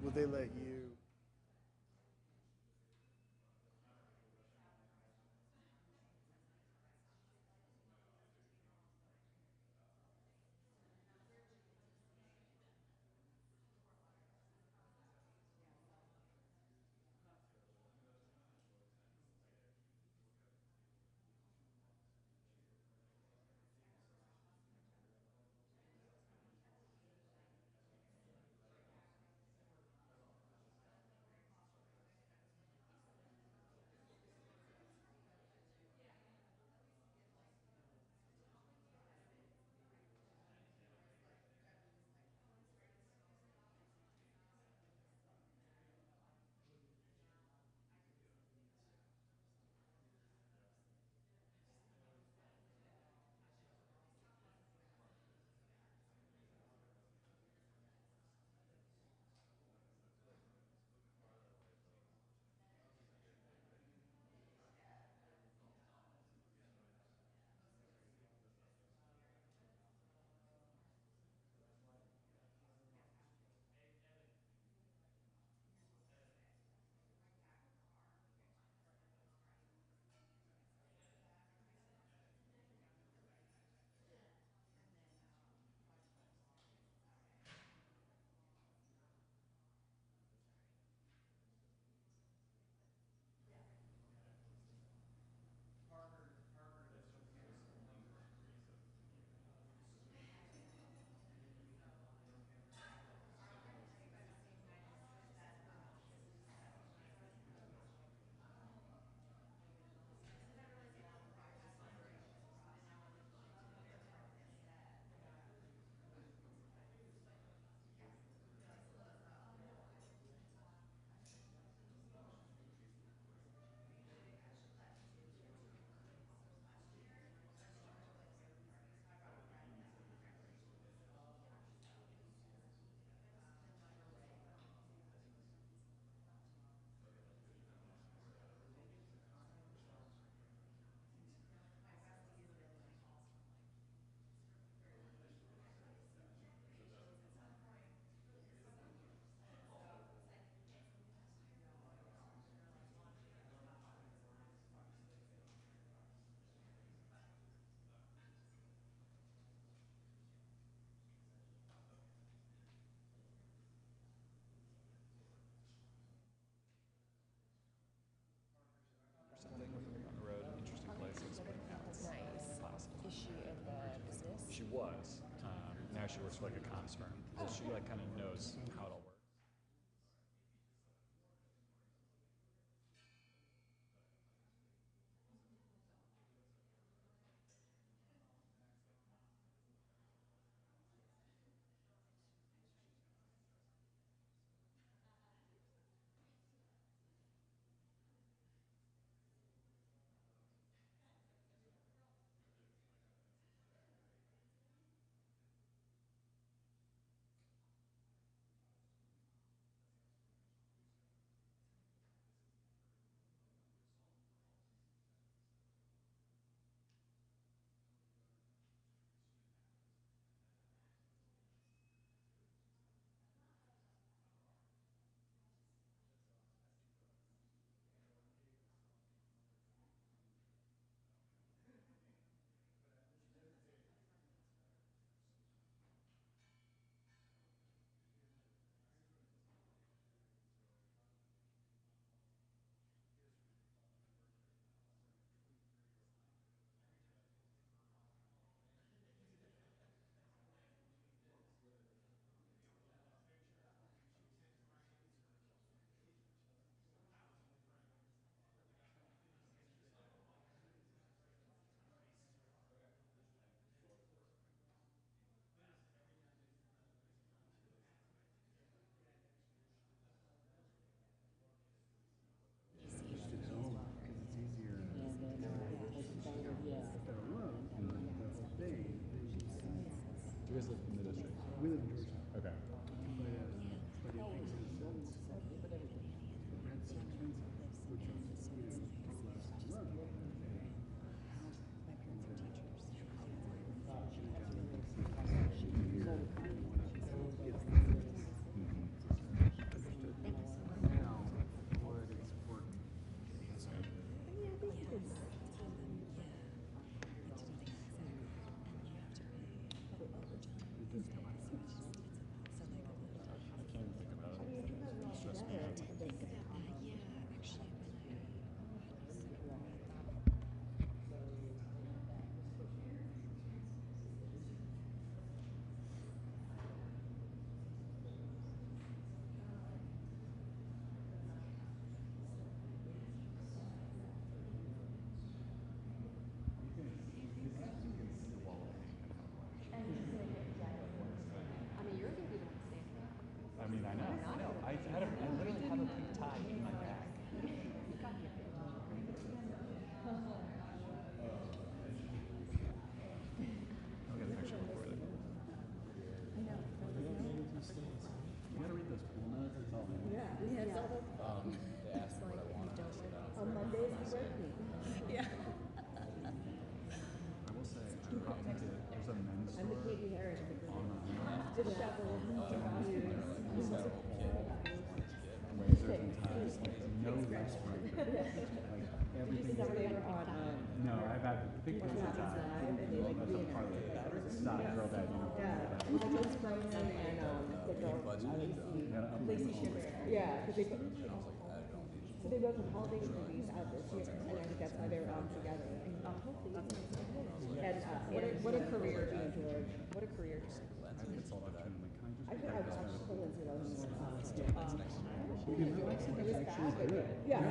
Will they let you? Something on the road, interesting places, but now it's Nice. classic. Is she in the business? She was. Now she works for like a comms firm. But she like kind of knows how it all works. Just at home because it's easier. After a month, that's the thing. Do you guys live in the district? We live in Georgia, Okay. but it makes sense. Rent's so expensive, which is, take less to run. there's a men's I'm the store Katie Harris of the group. on the island. Did a couple of Razors and ties, like no less room. Like everything. No, I've had big pieces of tie. That's a part of it. Stop, girl, dad, you know. Yeah, it was like Liz Frozen and the girl, Lacey Sugar. Yeah, because they both have holiday movies out this year, and I think that's why they were all together. And hopefully, and what a career to enjoy. What a career. I think it's all about kind of like, can I think I watched the Lindsay Lohan. it was actually good. Yeah.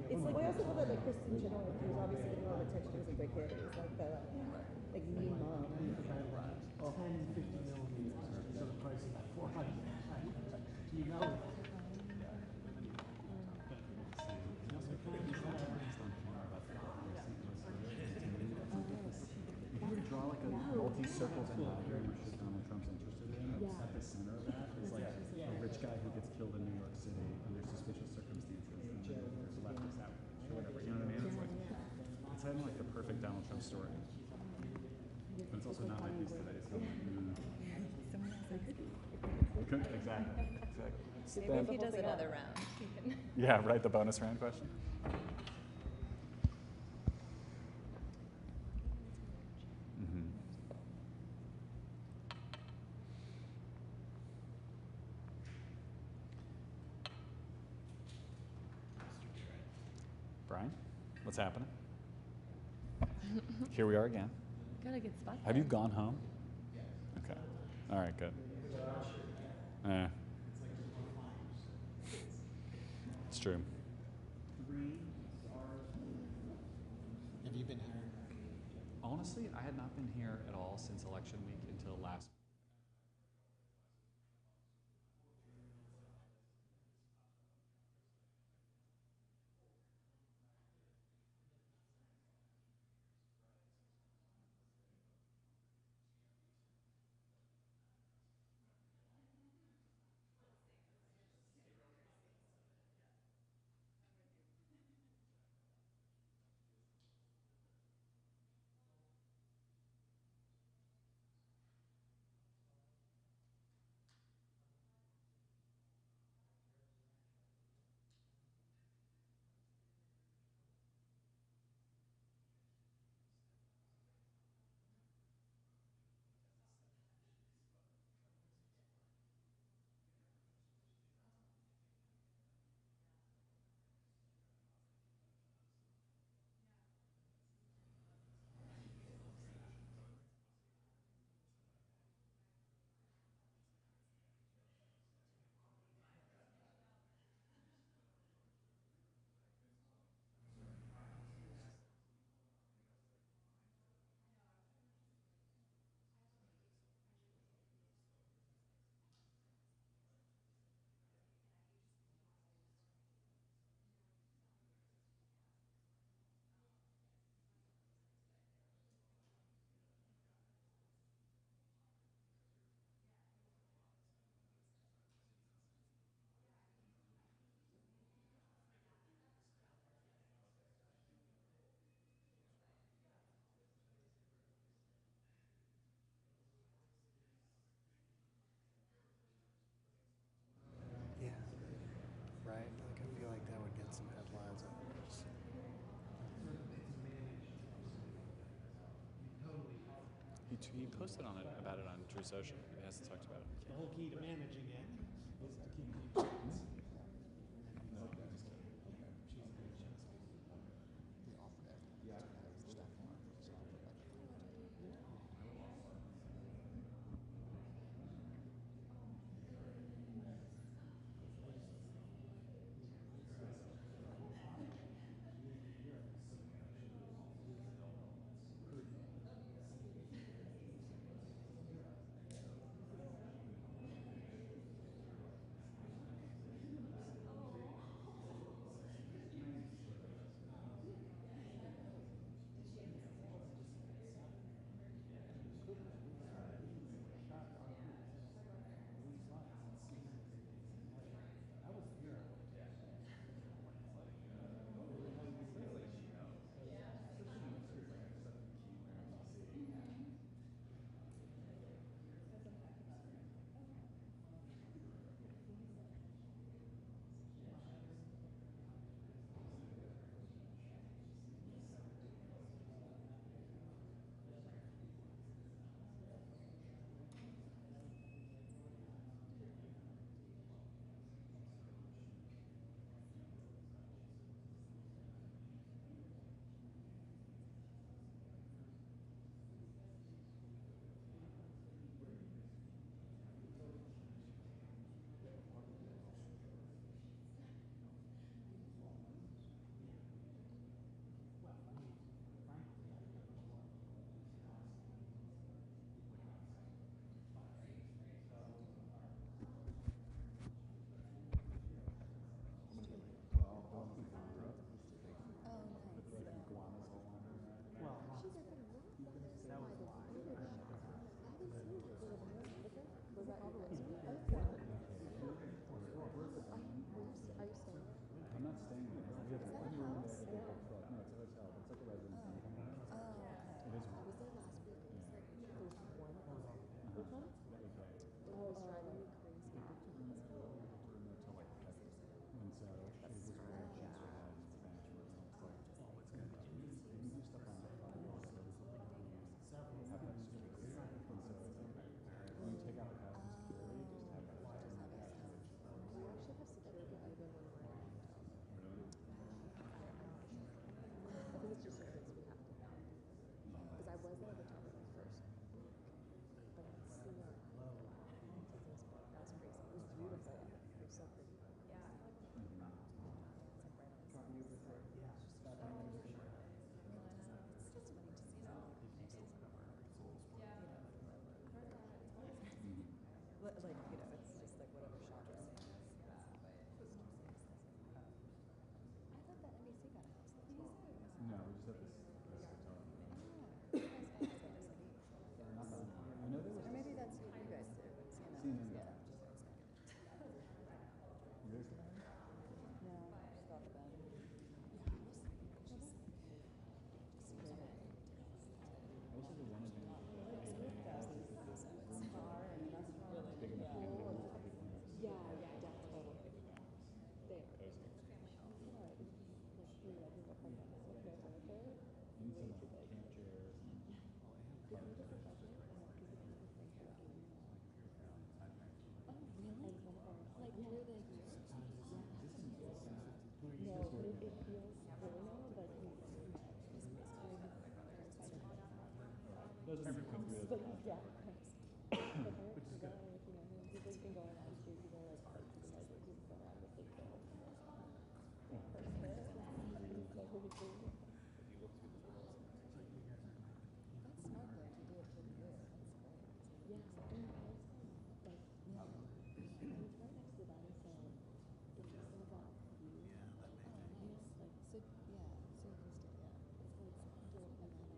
It's like, I also know that like Kristen Chenoweth, who's obviously getting a lot of attention as a big kid, is like the mean mom. 10, 50 millimeters, so the price is about 400. You know. If you were to draw like a multi-circles and diagram of shit Donald Trump's interested in, at the center of that is like a rich guy who gets killed in New York City under suspicious circumstances, and then there's a leftist outrage or whatever. You know what I mean? It's like it's kind of like the perfect Donald Trump story, but it's also not like these today. So exactly. Maybe if he does another round, he can. Yeah, right. The bonus round question. Brian, what's happening? Here we are again. Got a good spot. Have you gone home? Okay. All right, good. It's true. Have you been hired? Honestly, I had not been here at all since election week until last. Yeah. Right? Like, I feel like that would get some headlines. He posted on it about it on True Social. He hasn't talked about it. The whole key to managing it is to keep the Doesn't come through as But a yeah. Which is good. He's like been going on streets, he's like to the measures, he's going around the state fair. First fair. It's like really cool. That's smart though to do it for the year. That's great. Yeah, and like, yeah. And it's right next to them, so it's just like that view. Oh, nice. Like, So yeah, so acoustic, yeah. it's doing and then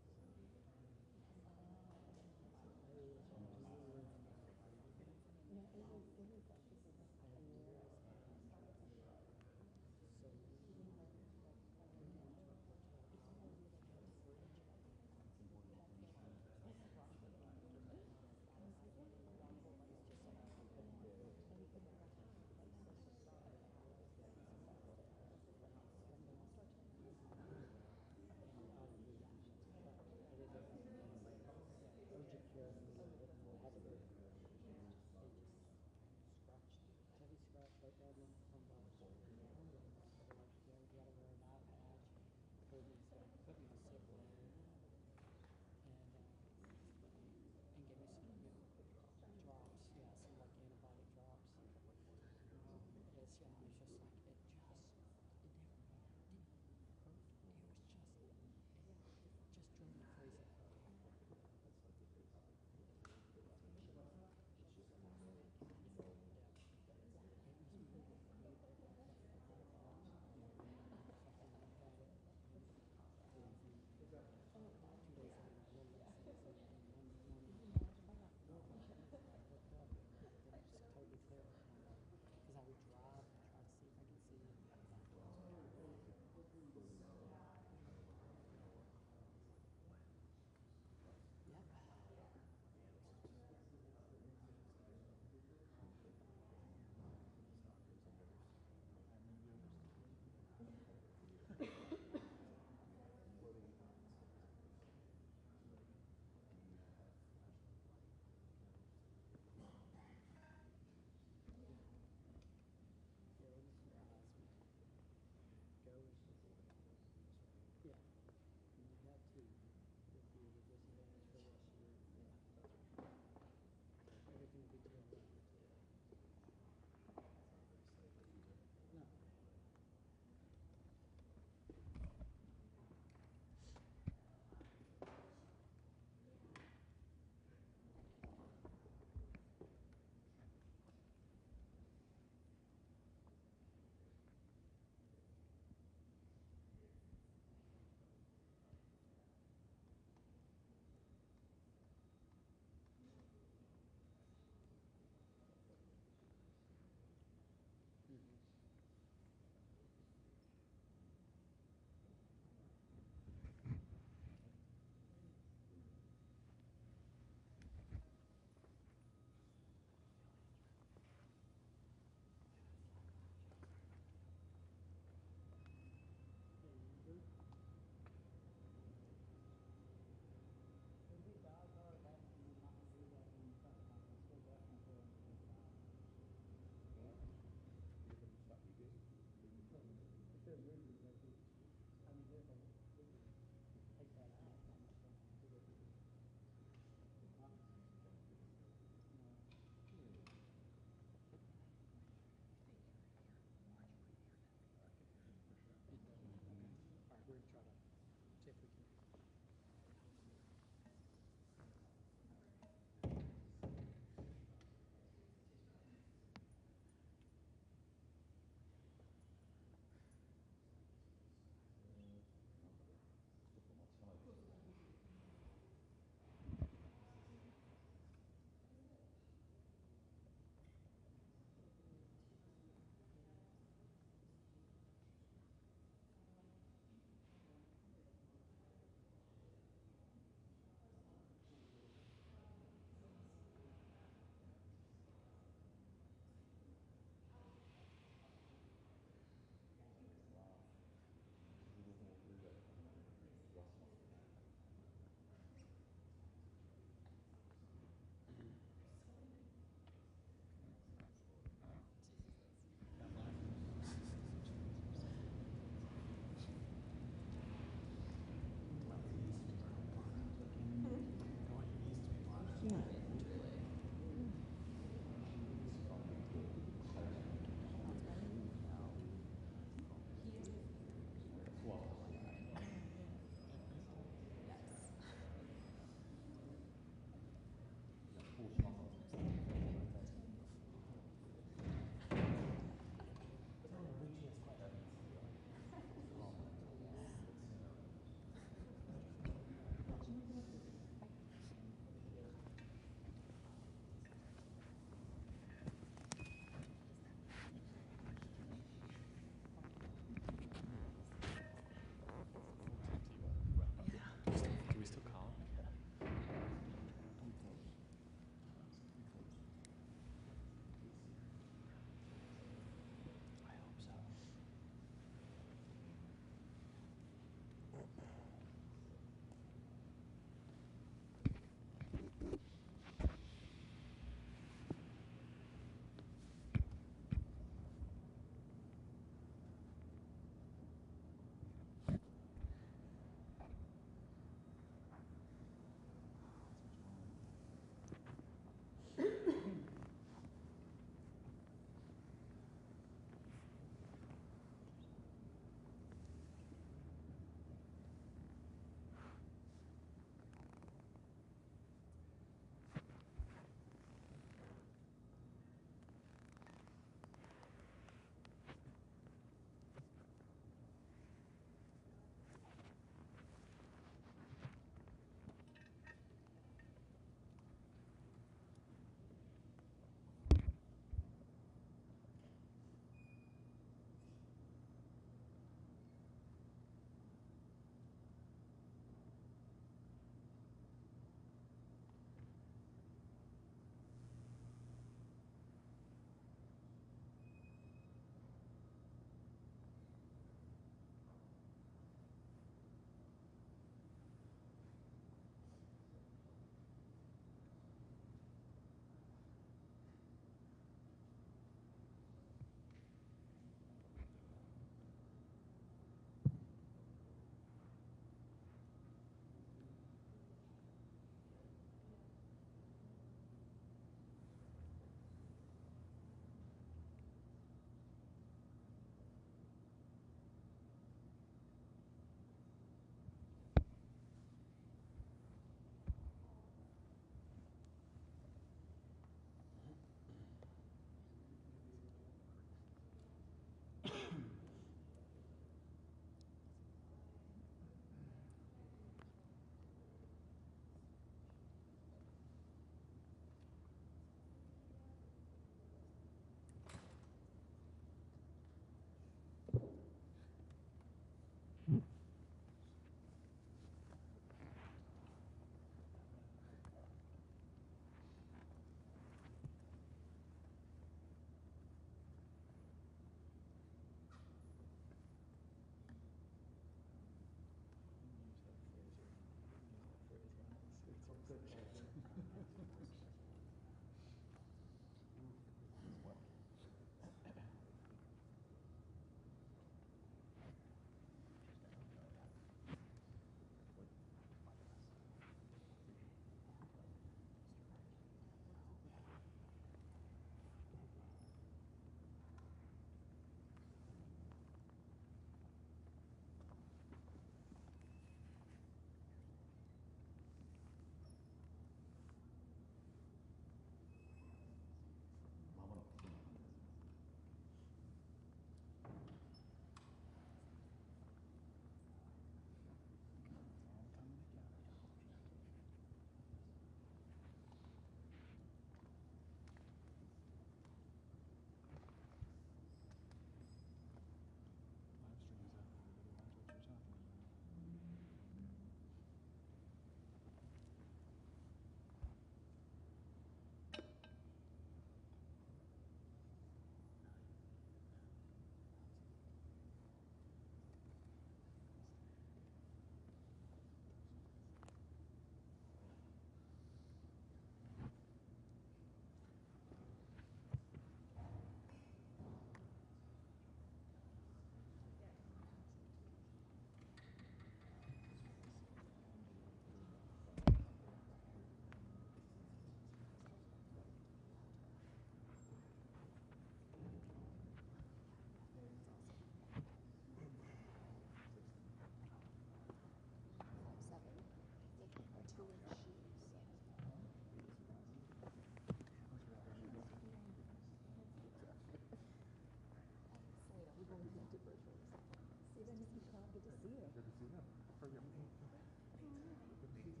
Good to see you. Good to see you. Forgive me. Good to see you.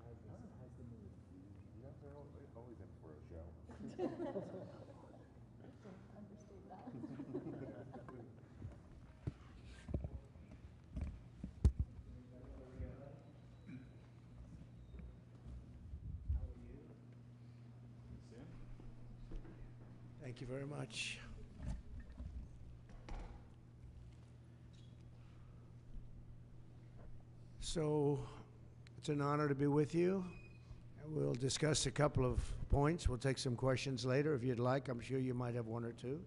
How's it going? How's the mood? Yeah, they're always in for a show. Understate that. Thank you very much. So it's an honor to be with you. We'll discuss a couple of points. We'll take some questions later if you'd like. I'm sure you might have one or two.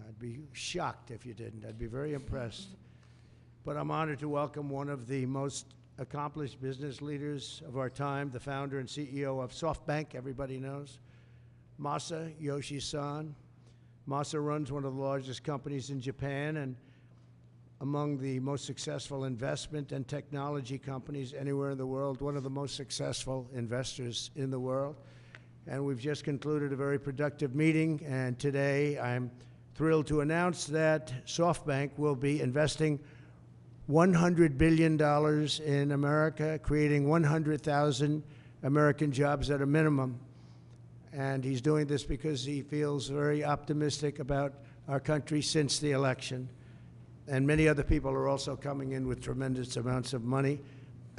I'd be shocked if you didn't. I'd be very impressed. But I'm honored to welcome one of the most accomplished business leaders of our time, the founder and CEO of SoftBank, everybody knows, Masayoshi Son. Masa runs one of the largest companies in Japan and among the most successful investment and technology companies anywhere in the world, one of the most successful investors in the world. And we've just concluded a very productive meeting, and today I'm thrilled to announce that SoftBank will be investing $100 billion in America, creating 100,000 American jobs at a minimum. And he's doing this because he feels very optimistic about our country since the election. And many other people are also coming in with tremendous amounts of money.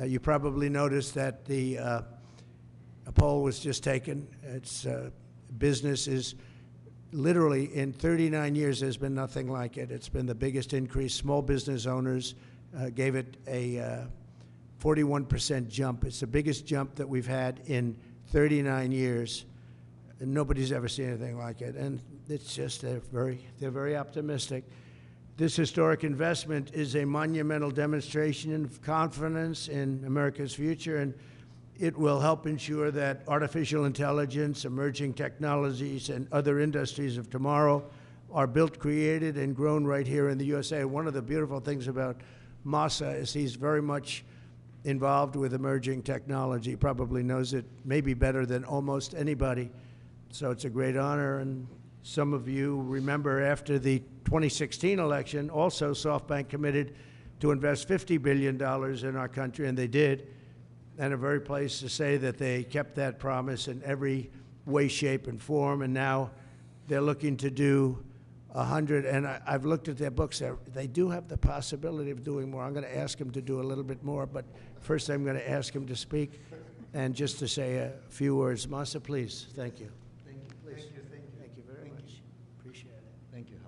You probably noticed that a poll was just taken. It's business is literally in 39 years, there's been nothing like it. It's been the biggest increase. Small business owners gave it a 41% jump. It's the biggest jump that we've had in 39 years. And nobody's ever seen anything like it. And it's just, they're very optimistic. This historic investment is a monumental demonstration of confidence in America's future, and it will help ensure that artificial intelligence, emerging technologies, and other industries of tomorrow are built, created, and grown right here in the USA. One of the beautiful things about Masa is he's very much involved with emerging technology. He probably knows it maybe better than almost anybody. So it's a great honor, and some of you remember after the 2016 election, also SoftBank committed to invest $50 billion in our country, and they did. And I'm very pleased to say that they kept that promise in every way, shape, and form, and now they're looking to do 100, and I've looked at their books. They do have the possibility of doing more. I'm going to ask them to do a little bit more, but first I'm going to ask him to speak and just to say a few words. Masa, please. Thank you. Thank you. Please. Thank you. Thank you. Thank you very much. Appreciate it. Thank you,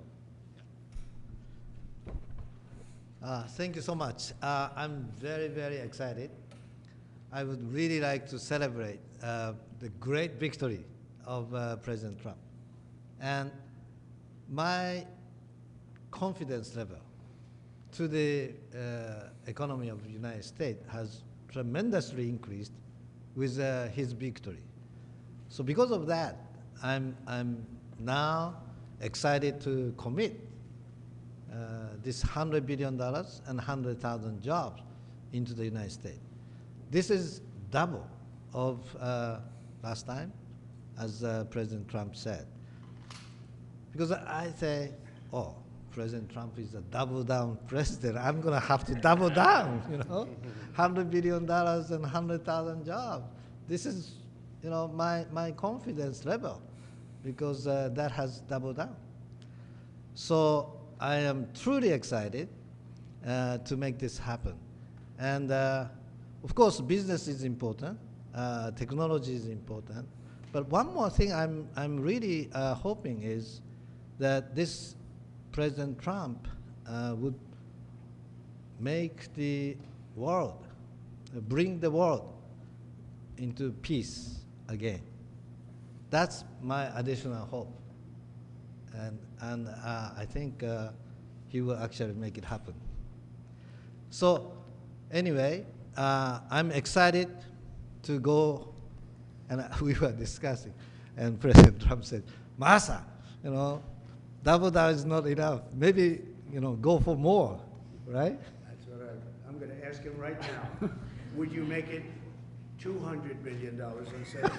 Howard. Thank you so much. I'm very, very excited. I would really like to celebrate the great victory of President Trump. And my confidence level to the economy of the United States has tremendously increased with his victory. So because of that, I'm now excited to commit this $100 billion and 100,000 jobs into the United States. This is double of last time, as President Trump said. Because I say, oh, President Trump is a double down president. I'm going to have to double down, you know, $100 billion and 100,000 jobs. This is, you know, my confidence level, because that has doubled down. So I am truly excited to make this happen. And of course, business is important, technology is important. But one more thing I'm really hoping is that this President Trump would make the world, bring the world into peace again. That's my additional hope. And I think he will actually make it happen. So anyway, I'm excited to go, and we were discussing, and President Trump said, Masa, you know, double down is not enough. Maybe, you know, go for more, right? That's what I'm going to ask him right now. Would you make it $200 billion instead of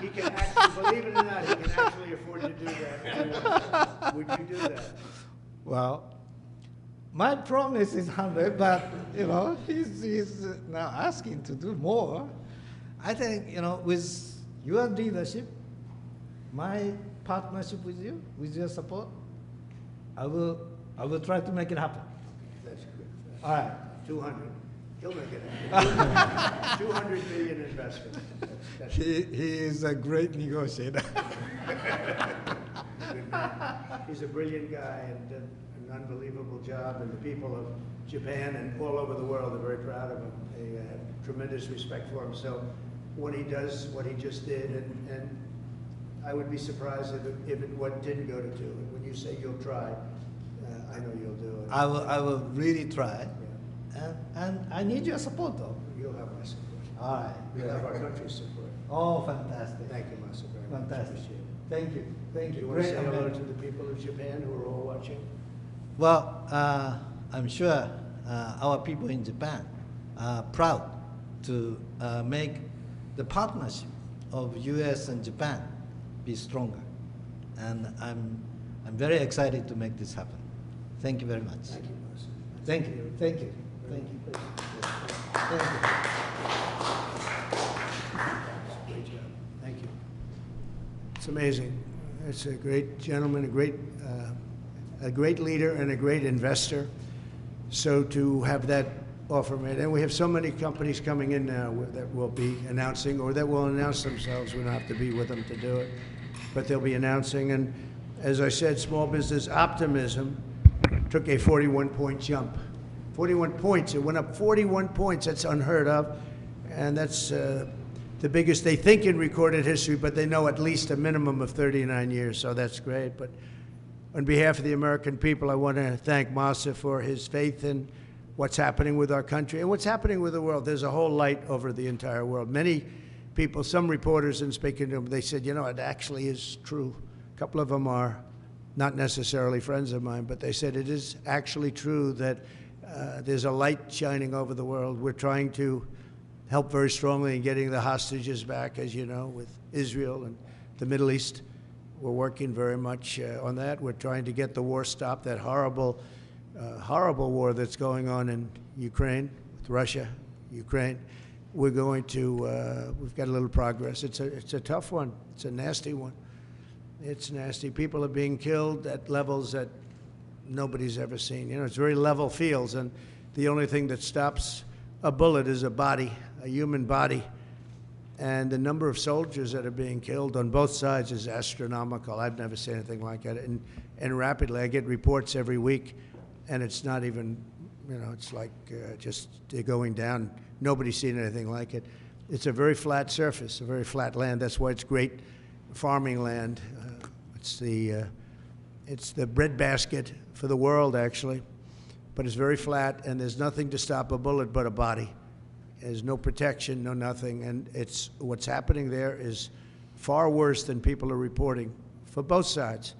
he can actually Believe it or not, he can actually afford to do that. Would you do that? Well, my promise is 100, but he's now asking to do more. I think with your leadership, my partnership with you, with your support, I will try to make it happen. That's good. All right. 200. He'll make it happen. 200 million investment. He is a great negotiator. Good man. He's a brilliant guy and did an unbelievable job, and the people of Japan and all over the world are very proud of him. They have tremendous respect for him. So when he does what he just did, and I would be surprised if it didn't go to 2. When you say you'll try, I know you'll do it. I will really try. Yeah. And I need your support, though. You'll have my support. All right. You'll have our country's support. Oh, fantastic. Thank you, Masa, very much. Fantastic. Appreciate it. Thank you. Thank Do you. you want to Great say hello event. to the people of Japan who are all watching? Well, I'm sure our people in Japan are proud to make the partnership of U.S. and Japan be stronger. And I'm very excited to make this happen. Thank you very much. Thank you, Masa. Thank you. Thank you. Thank you. Thank you. Great job. Thank you. It's amazing. It's a great gentleman, a great leader, and a great investor. So to have that offer made, and we have so many companies coming in now that will be announcing, or that will announce themselves. We don't have to be with them to do it, but they'll be announcing. And as I said, small business optimism took a 41-point jump. 41 points. It went up 41 points. That's unheard of. And that's the biggest, they think, in recorded history, but they know at least a minimum of 39 years, so that's great. But on behalf of the American people, I want to thank Masa for his faith in what's happening with our country and what's happening with the world. There's a whole light over the entire world. Many people, some reporters, in speaking to them, they said, it actually is true. A couple of them are not necessarily friends of mine, but they said it is actually true that there's a light shining over the world. We're trying to help very strongly in getting the hostages back, as you know, with Israel and the Middle East. We're working very much on that. We're trying to get the war stopped, that horrible, horrible war that's going on in Ukraine, with Russia, Ukraine. We're going to, we've got a little progress. It's a tough one. It's a nasty one. It's nasty. People are being killed at levels that nobody's ever seen. It's very level fields, and the only thing that stops a bullet is a body, a human body. And the number of soldiers that are being killed on both sides is astronomical. I've never seen anything like it. And rapidly, I get reports every week, and it's not even, it's like just they're going down. Nobody's seen anything like it. It's a very flat surface, a very flat land. That's why it's great farming land. It's the breadbasket for the world, actually. But it's very flat, and there's nothing to stop a bullet but a body. There's no protection, no nothing, and what's happening there is far worse than people are reporting for both sides.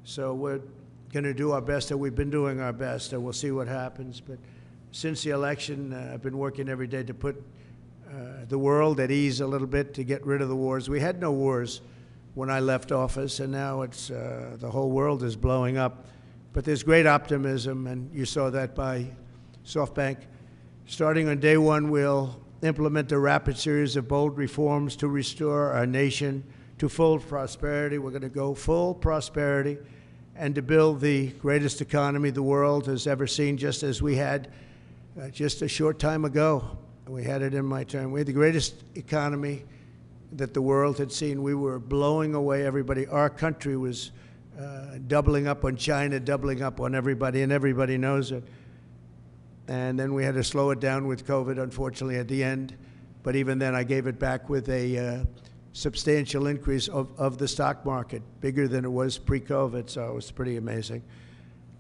So we're going to do our best, and we've been doing our best, and we'll see what happens. But since the election, I've been working every day to put the world at ease a little bit, to get rid of the wars. We had no wars when I left office, and now it's the whole world is blowing up. But there's great optimism, and you saw that by SoftBank. Starting on day one, we'll implement a rapid series of bold reforms to restore our nation to full prosperity. We're going to go full prosperity and to build the greatest economy the world has ever seen, just as we had just a short time ago. We had it in my term. We had the greatest economy that the world had seen. We were blowing away everybody. Our country was doubling up on China, doubling up on everybody, and everybody knows it. And then we had to slow it down with COVID, unfortunately, at the end. But even then, I gave it back with a substantial increase of the stock market, bigger than it was pre-COVID, so it was pretty amazing.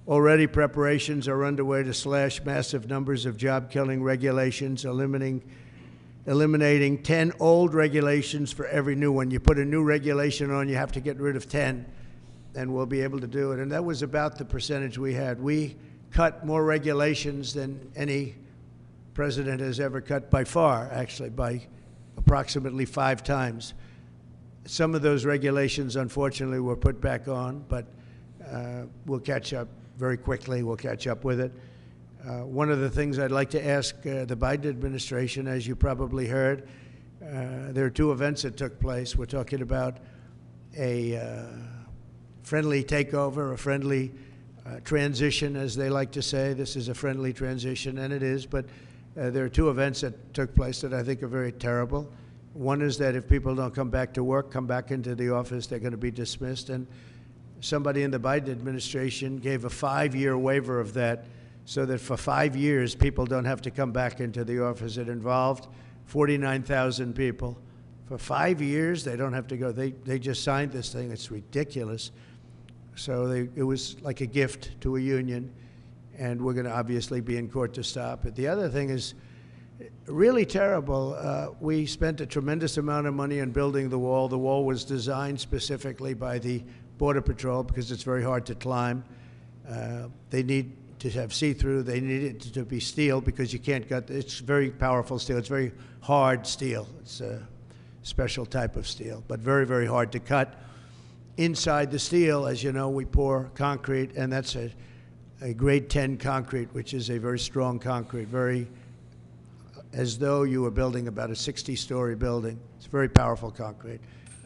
Already preparations are underway to slash massive numbers of job-killing regulations, eliminating 10 old regulations for every new one. You put a new regulation on, you have to get rid of 10, and we'll be able to do it. And that was about the percentage we had. We cut more regulations than any president has ever cut, by far, actually, by approximately 5 times. Some of those regulations, unfortunately, were put back on, but we'll catch up very quickly. We'll catch up with it. One of the things I'd like to ask the Biden administration, as you probably heard, there are two events that took place. We're talking about a friendly takeover, a friendly transition, as they like to say. This is a friendly transition, and it is, but there are two events that took place that I think are very terrible. One is that if people don't come back to work, come back into the office, they're going to be dismissed. And somebody in the Biden administration gave a 5-year waiver of that so that for 5 years people don't have to come back into the office. It involved 49,000 people. For 5 years, they don't have to go. They just signed this thing. It's ridiculous. So it was like a gift to a union, and we're going to obviously be in court to stop it. The other thing is really terrible. We spent a tremendous amount of money on building the wall. The wall was designed specifically by the Border Patrol because it's very hard to climb. They need to have see-through. They need it to be steel because you can't cut. It's very powerful steel. It's very hard steel. It's a special type of steel, but very, very hard to cut. Inside the steel, as you know, we pour concrete, and that's a grade 10 concrete, which is a very strong concrete, very as though you were building about a 60-story building. It's very powerful concrete.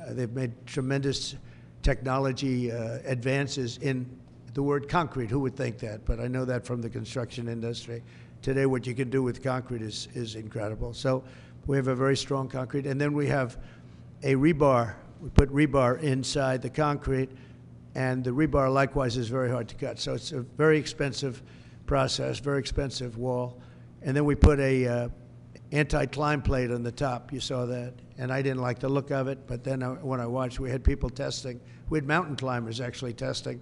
They've made tremendous technology advances in the word concrete. Who would think that? But I know that from the construction industry. Today, what you can do with concrete is incredible. So we have a very strong concrete. And then we have a rebar. We put rebar inside the concrete, and the rebar likewise is very hard to cut. So it's a very expensive process, very expensive wall. And then we put a anti-climb plate on the top. You saw that. And I didn't like the look of it, but then when I watched, we had people testing. We had mountain climbers actually testing,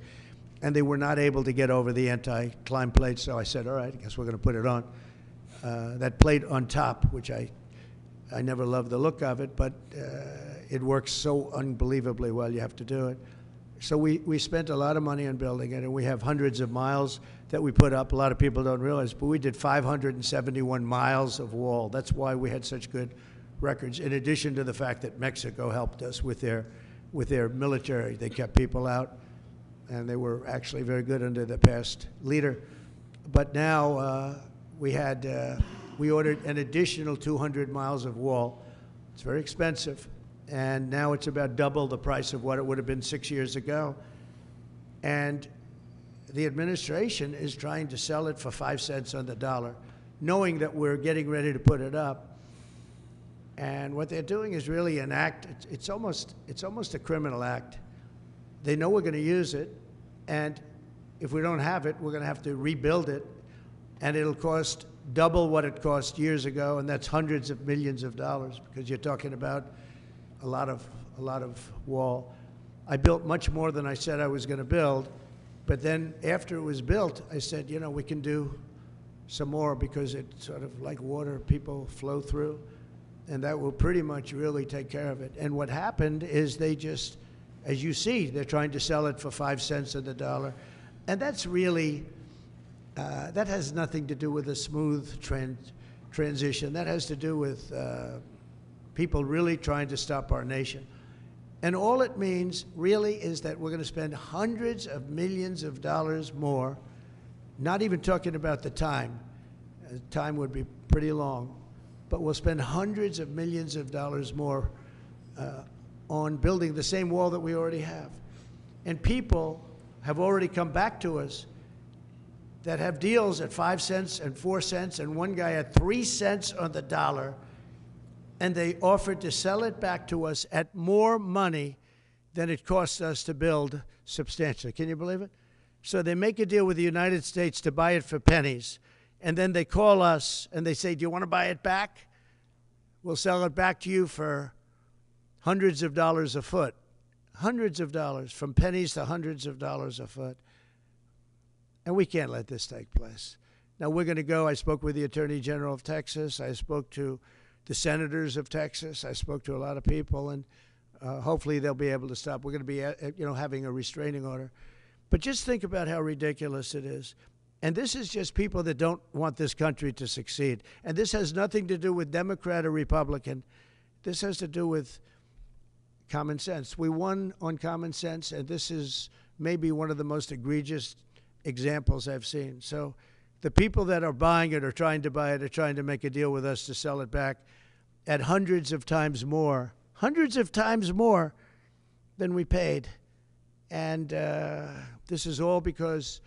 and they were not able to get over the anti-climb plate. So I said, all right, I guess we're going to put it on. That plate on top, which I never loved the look of it, but it works so unbelievably well, you have to do it. So we spent a lot of money on building it, and we have hundreds of miles that we put up. A lot of people don't realize, but we did 571 miles of wall. That's why we had such good records, in addition to the fact that Mexico helped us with their military. They kept people out, and they were actually very good under the past leader. But now we ordered an additional 200 miles of wall. It's very expensive. And now it's about double the price of what it would have been 6 years ago. And the administration is trying to sell it for 5 cents on the dollar, knowing that we're getting ready to put it up. And what they're doing is really an act. It's almost a criminal act. They know we're going to use it, and if we don't have it, we're going to have to rebuild it, and it'll cost double what it cost years ago, and that's hundreds of millions of dollars, because you're talking about a lot of wall. I built much more than I said I was going to build, but then after it was built, I said, you know, we can do some more because it's sort of like water, people flow through, and that will pretty much really take care of it. And what happened is they just, as you see, they're trying to sell it for 5 cents on the dollar, and that's really, that has nothing to do with a smooth transition. That has to do with people really trying to stop our nation. And all it means really is that we're going to spend hundreds of millions of dollars more, not even talking about the time. Time would be pretty long, but we'll spend hundreds of millions of dollars more on building the same wall that we already have. And people have already come back to us that have deals at 5 cents and 4 cents, and one guy at 3 cents on the dollar, and they offered to sell it back to us at more money than it cost us to build substantially. Can you believe it? So they make a deal with the United States to buy it for pennies, and then they call us and they say, do you want to buy it back? We'll sell it back to you for hundreds of dollars a foot. Hundreds of dollars, from pennies to hundreds of dollars a foot. And we can't let this take place. Now we're going to go. I spoke with the Attorney General of Texas. I spoke to the senators of Texas. I spoke to a lot of people, and hopefully they'll be able to stop. We're going to be, having a restraining order. But just think about how ridiculous it is. And this is just people that don't want this country to succeed. And this has nothing to do with Democrat or Republican. This has to do with common sense. We won on common sense, and this is maybe one of the most egregious examples I've seen. So the people that are buying it or trying to buy it are trying to make a deal with us to sell it back at hundreds of times more than we paid. And this is all because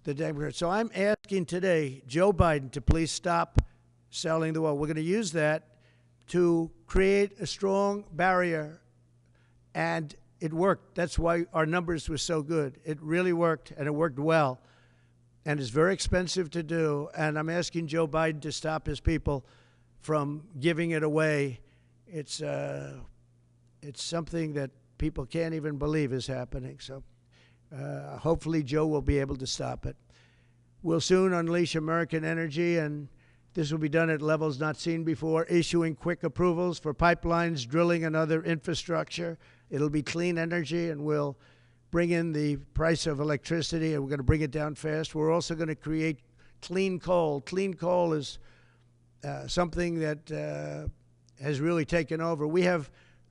the Democrats. So I'm asking today Joe Biden to please stop selling the oil. We're going to use that to create a strong barrier, and it worked. That's why our numbers were so good. It really worked, and it worked well. And it's very expensive to do. And I'm asking Joe Biden to stop his people from giving it away. It's something that people can't even believe is happening. So hopefully Joe will be able to stop it. We'll soon unleash American energy, and this will be done at levels not seen before, issuing quick approvals for pipelines, drilling, and other infrastructure. It'll be clean energy, and we'll bring in the price of electricity, and we're going to bring it down fast. We're also going to create clean coal. Clean coal is something that has really taken over. We have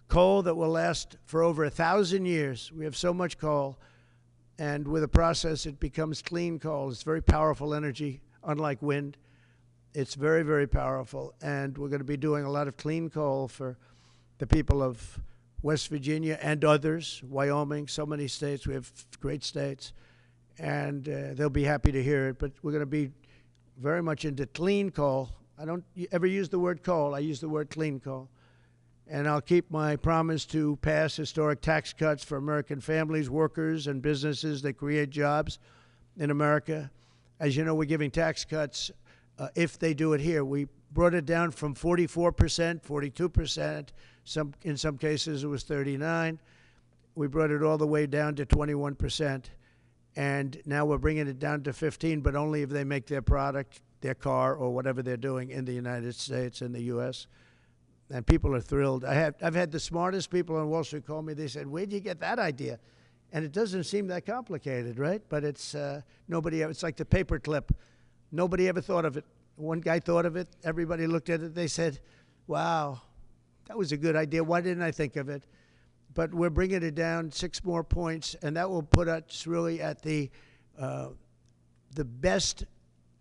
coal that will last for over 1,000 years. We have so much coal, and with a process, it becomes clean coal. It's very powerful energy, unlike wind. It's very, very powerful, and we're going to be doing a lot of clean coal for the people of West Virginia and others, Wyoming, so many states. We have great states, and they'll be happy to hear it. But we're going to be very much into clean coal. I don't ever use the word coal. I use the word clean coal. And I'll keep my promise to pass historic tax cuts for American families, workers, and businesses that create jobs in America. As you know, we're giving tax cuts if they do it here. We brought it down from 44%, 42%. In some cases, it was 39%. We brought it all the way down to 21%. And now we're bringing it down to 15%, but only if they make their product, their car, or whatever they're doing in the United States and the U.S. And people are thrilled. I've had the smartest people on Wall Street call me. They said, "Where'd you get that idea?" And it doesn't seem that complicated, right? But it's it's like the paperclip. Nobody ever thought of it. One guy thought of it. Everybody looked at it. They said, "Wow, that was a good idea. Why didn't I think of it?" But we're bringing it down 6 more points, and that will put us really at the best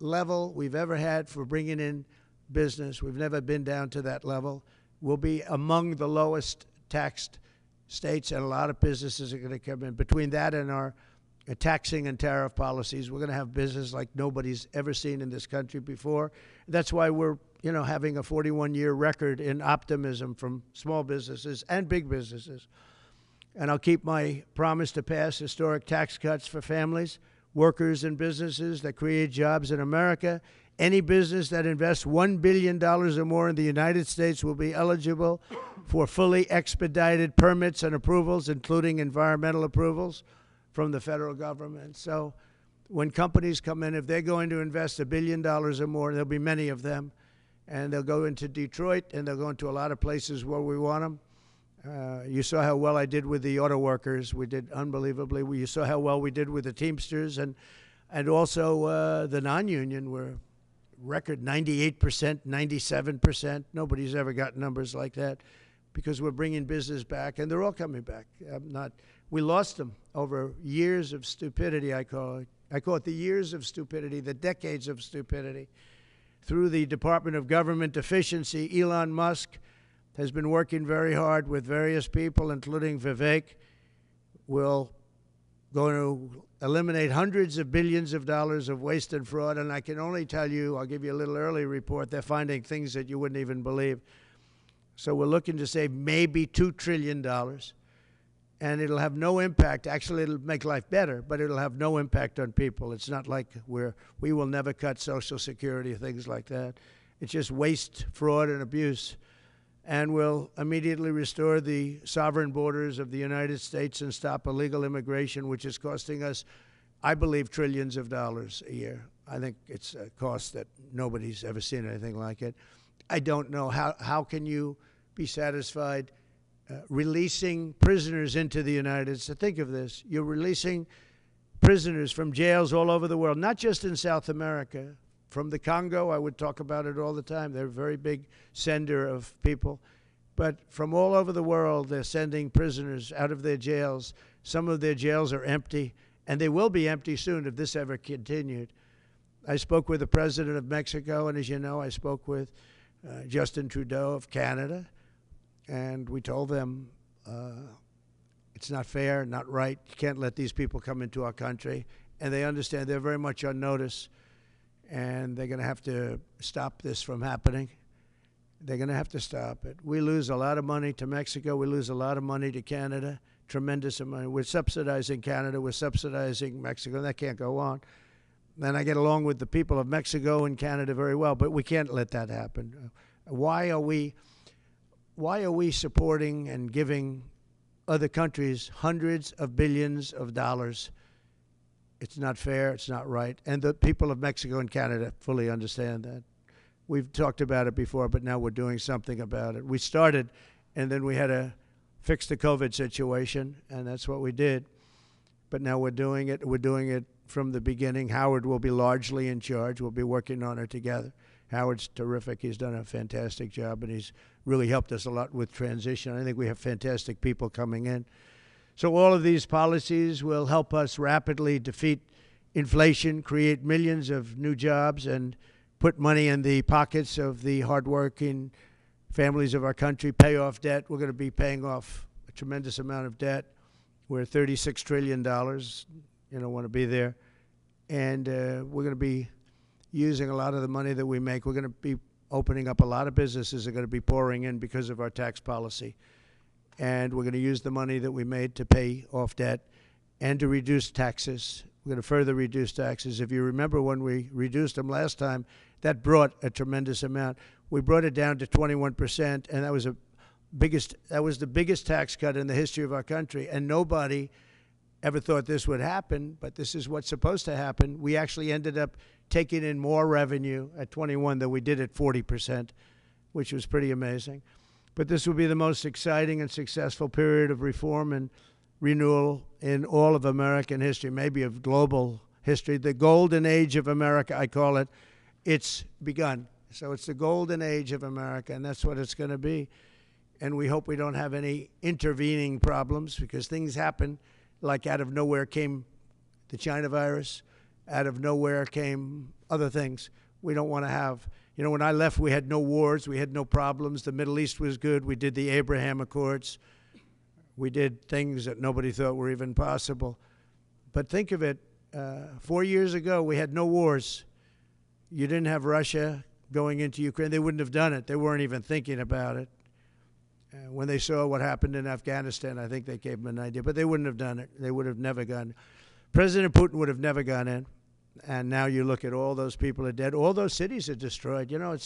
level we've ever had for bringing in business. We've never been down to that level. We'll be among the lowest taxed states, and a lot of businesses are going to come in. Between that and our taxing and tariff policies, we're going to have business like nobody's ever seen in this country before. That's why we're having a 41-year record in optimism from small businesses and big businesses. And I'll keep my promise to pass historic tax cuts for families, workers, and businesses that create jobs in America. Any business that invests $1 billion or more in the United States will be eligible for fully expedited permits and approvals, including environmental approvals from the federal government. So when companies come in, if they're going to invest $1 billion or more, there'll be many of them, and they'll go into Detroit, and they'll go into a lot of places where we want them. You saw how well I did with the auto workers. We did unbelievably. You saw how well we did with the Teamsters, and also the non-union were record 98%, 97%. Nobody's ever got numbers like that because we're bringing business back, and they're all coming back. We lost them over years of stupidity, I call it. I call it the years of stupidity, the decades of stupidity. Through the Department of Government Efficiency, Elon Musk has been working very hard with various people, including Vivek. We'll going to eliminate hundreds of billions of dollars of waste and fraud, and I can only tell you, I'll give you a little early report, they're finding things that you wouldn't even believe. So we're looking to save maybe $2 trillion, and it'll have no impact. Actually, it'll make life better, but it'll have no impact on people. It's not like we will never cut Social Security or things like that. It's just waste, fraud, and abuse. And we'll immediately restore the sovereign borders of the United States and stop illegal immigration, which is costing us, I believe, trillions of dollars a year. I think it's a cost that nobody's ever seen anything like it. I don't know how can you be satisfied releasing prisoners into the United States. Think of this. You're releasing prisoners from jails all over the world, not just in South America. From the Congo, I would talk about it all the time. They're a very big sender of people. But from all over the world, they're sending prisoners out of their jails. Some of their jails are empty, and they will be empty soon if this ever continued. I spoke with the president of Mexico, and as you know, I spoke with Justin Trudeau of Canada, and we told them it's not fair, not right. You can't let these people come into our country. And they understand. They're very much on notice, and they're going to have to stop this from happening. They're going to have to stop it. We lose a lot of money to Mexico. We lose a lot of money to Canada, tremendous amount. We're subsidizing Canada. We're subsidizing Mexico. That can't go on. And I get along with the people of Mexico and Canada very well, but we can't let that happen. Why are we supporting and giving other countries hundreds of billions of dollars? It's not fair. It's not right. And the people of Mexico and Canada fully understand that. We've talked about it before, but now we're doing something about it. We started, and then we had to fix the COVID situation, and that's what we did. But now we're doing it. We're doing it from the beginning. Howard will be largely in charge. We'll be working on it together. Howard's terrific. He's done a fantastic job, and he's really helped us a lot with transition. I think we have fantastic people coming in. So all of these policies will help us rapidly defeat inflation, create millions of new jobs, and put money in the pockets of the hardworking families of our country, pay off debt. We're going to be paying off a tremendous amount of debt. We're $36 trillion. You don't want to be there. And we're going to be using a lot of the money that we make. We're going to be opening up a lot of businesses are going to be pouring in because of our tax policy. And we're going to use the money that we made to pay off debt and to reduce taxes. We're going to further reduce taxes. If you remember when we reduced them last time, that brought a tremendous amount. We brought it down to 21%, and that was the biggest tax cut in the history of our country. And nobody ever thought this would happen, but this is what's supposed to happen. We actually ended up taking in more revenue at 21 than we did at 40%, which was pretty amazing. But this will be the most exciting and successful period of reform and renewal in all of American history, maybe of global history. The golden age of America, I call it. It's begun. So it's the golden age of America, and that's what it's going to be. And we hope we don't have any intervening problems, because things happen. Like out of nowhere came the China virus. Out of nowhere came other things we don't want to have. You know, when I left, we had no wars. We had no problems. The Middle East was good. We did the Abraham Accords. We did things that nobody thought were even possible. But think of it, 4 years ago, we had no wars. You didn't have Russia going into Ukraine. They wouldn't have done it. They weren't even thinking about it. When they saw what happened in Afghanistan, I think they gave them an idea. But they wouldn't have done it. They would have never gone. President Putin would have never gone in. And now you look at all those people are dead. All those cities are destroyed. You know,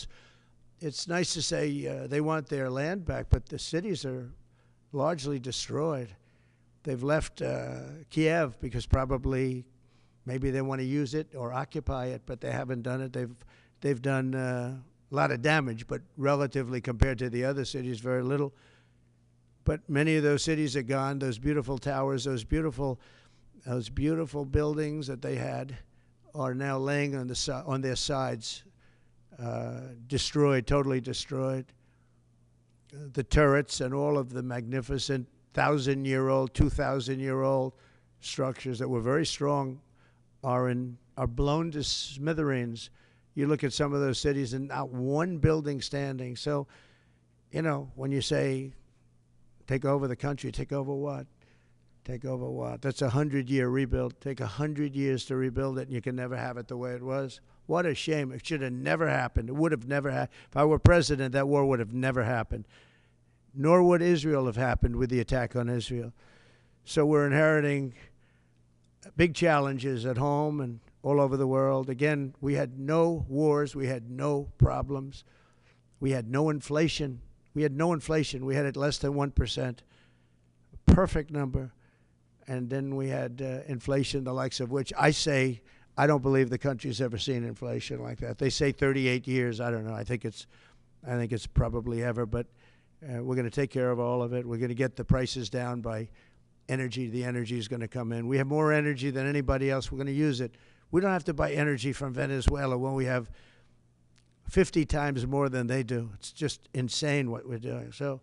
it's nice to say they want their land back, but the cities are largely destroyed. They've left Kiev because probably maybe they want to use it or occupy it, but they haven't done it. They've done a lot of damage, but relatively compared to the other cities, very little. But many of those cities are gone. Those beautiful towers, those beautiful buildings that they had are now laying on their sides, destroyed, totally destroyed. The turrets and all of the magnificent 1,000-year-old, 2,000-year-old structures that were very strong are blown to smithereens. You look at some of those cities and not one building standing. So, you know, when you say take over the country, take over what? Take over what? That's a 100-year rebuild. Take 100 years to rebuild it, and you can never have it the way it was. What a shame. It should have never happened. It would have never happened. If I were president, that war would have never happened. Nor would Israel have happened with the attack on Israel. So we're inheriting big challenges at home and all over the world. Again, we had no wars. We had no problems. We had no inflation. We had it less than 1%. Perfect number. And then we had inflation, the likes of which I don't believe the country's ever seen inflation like that. They say 38 years. I don't know. I think it's probably ever. But we're going to take care of all of it. We're going to get the prices down by energy. The energy is going to come in. We have more energy than anybody else. We're going to use it. We don't have to buy energy from Venezuela when we have 50 times more than they do. It's just insane what we're doing. So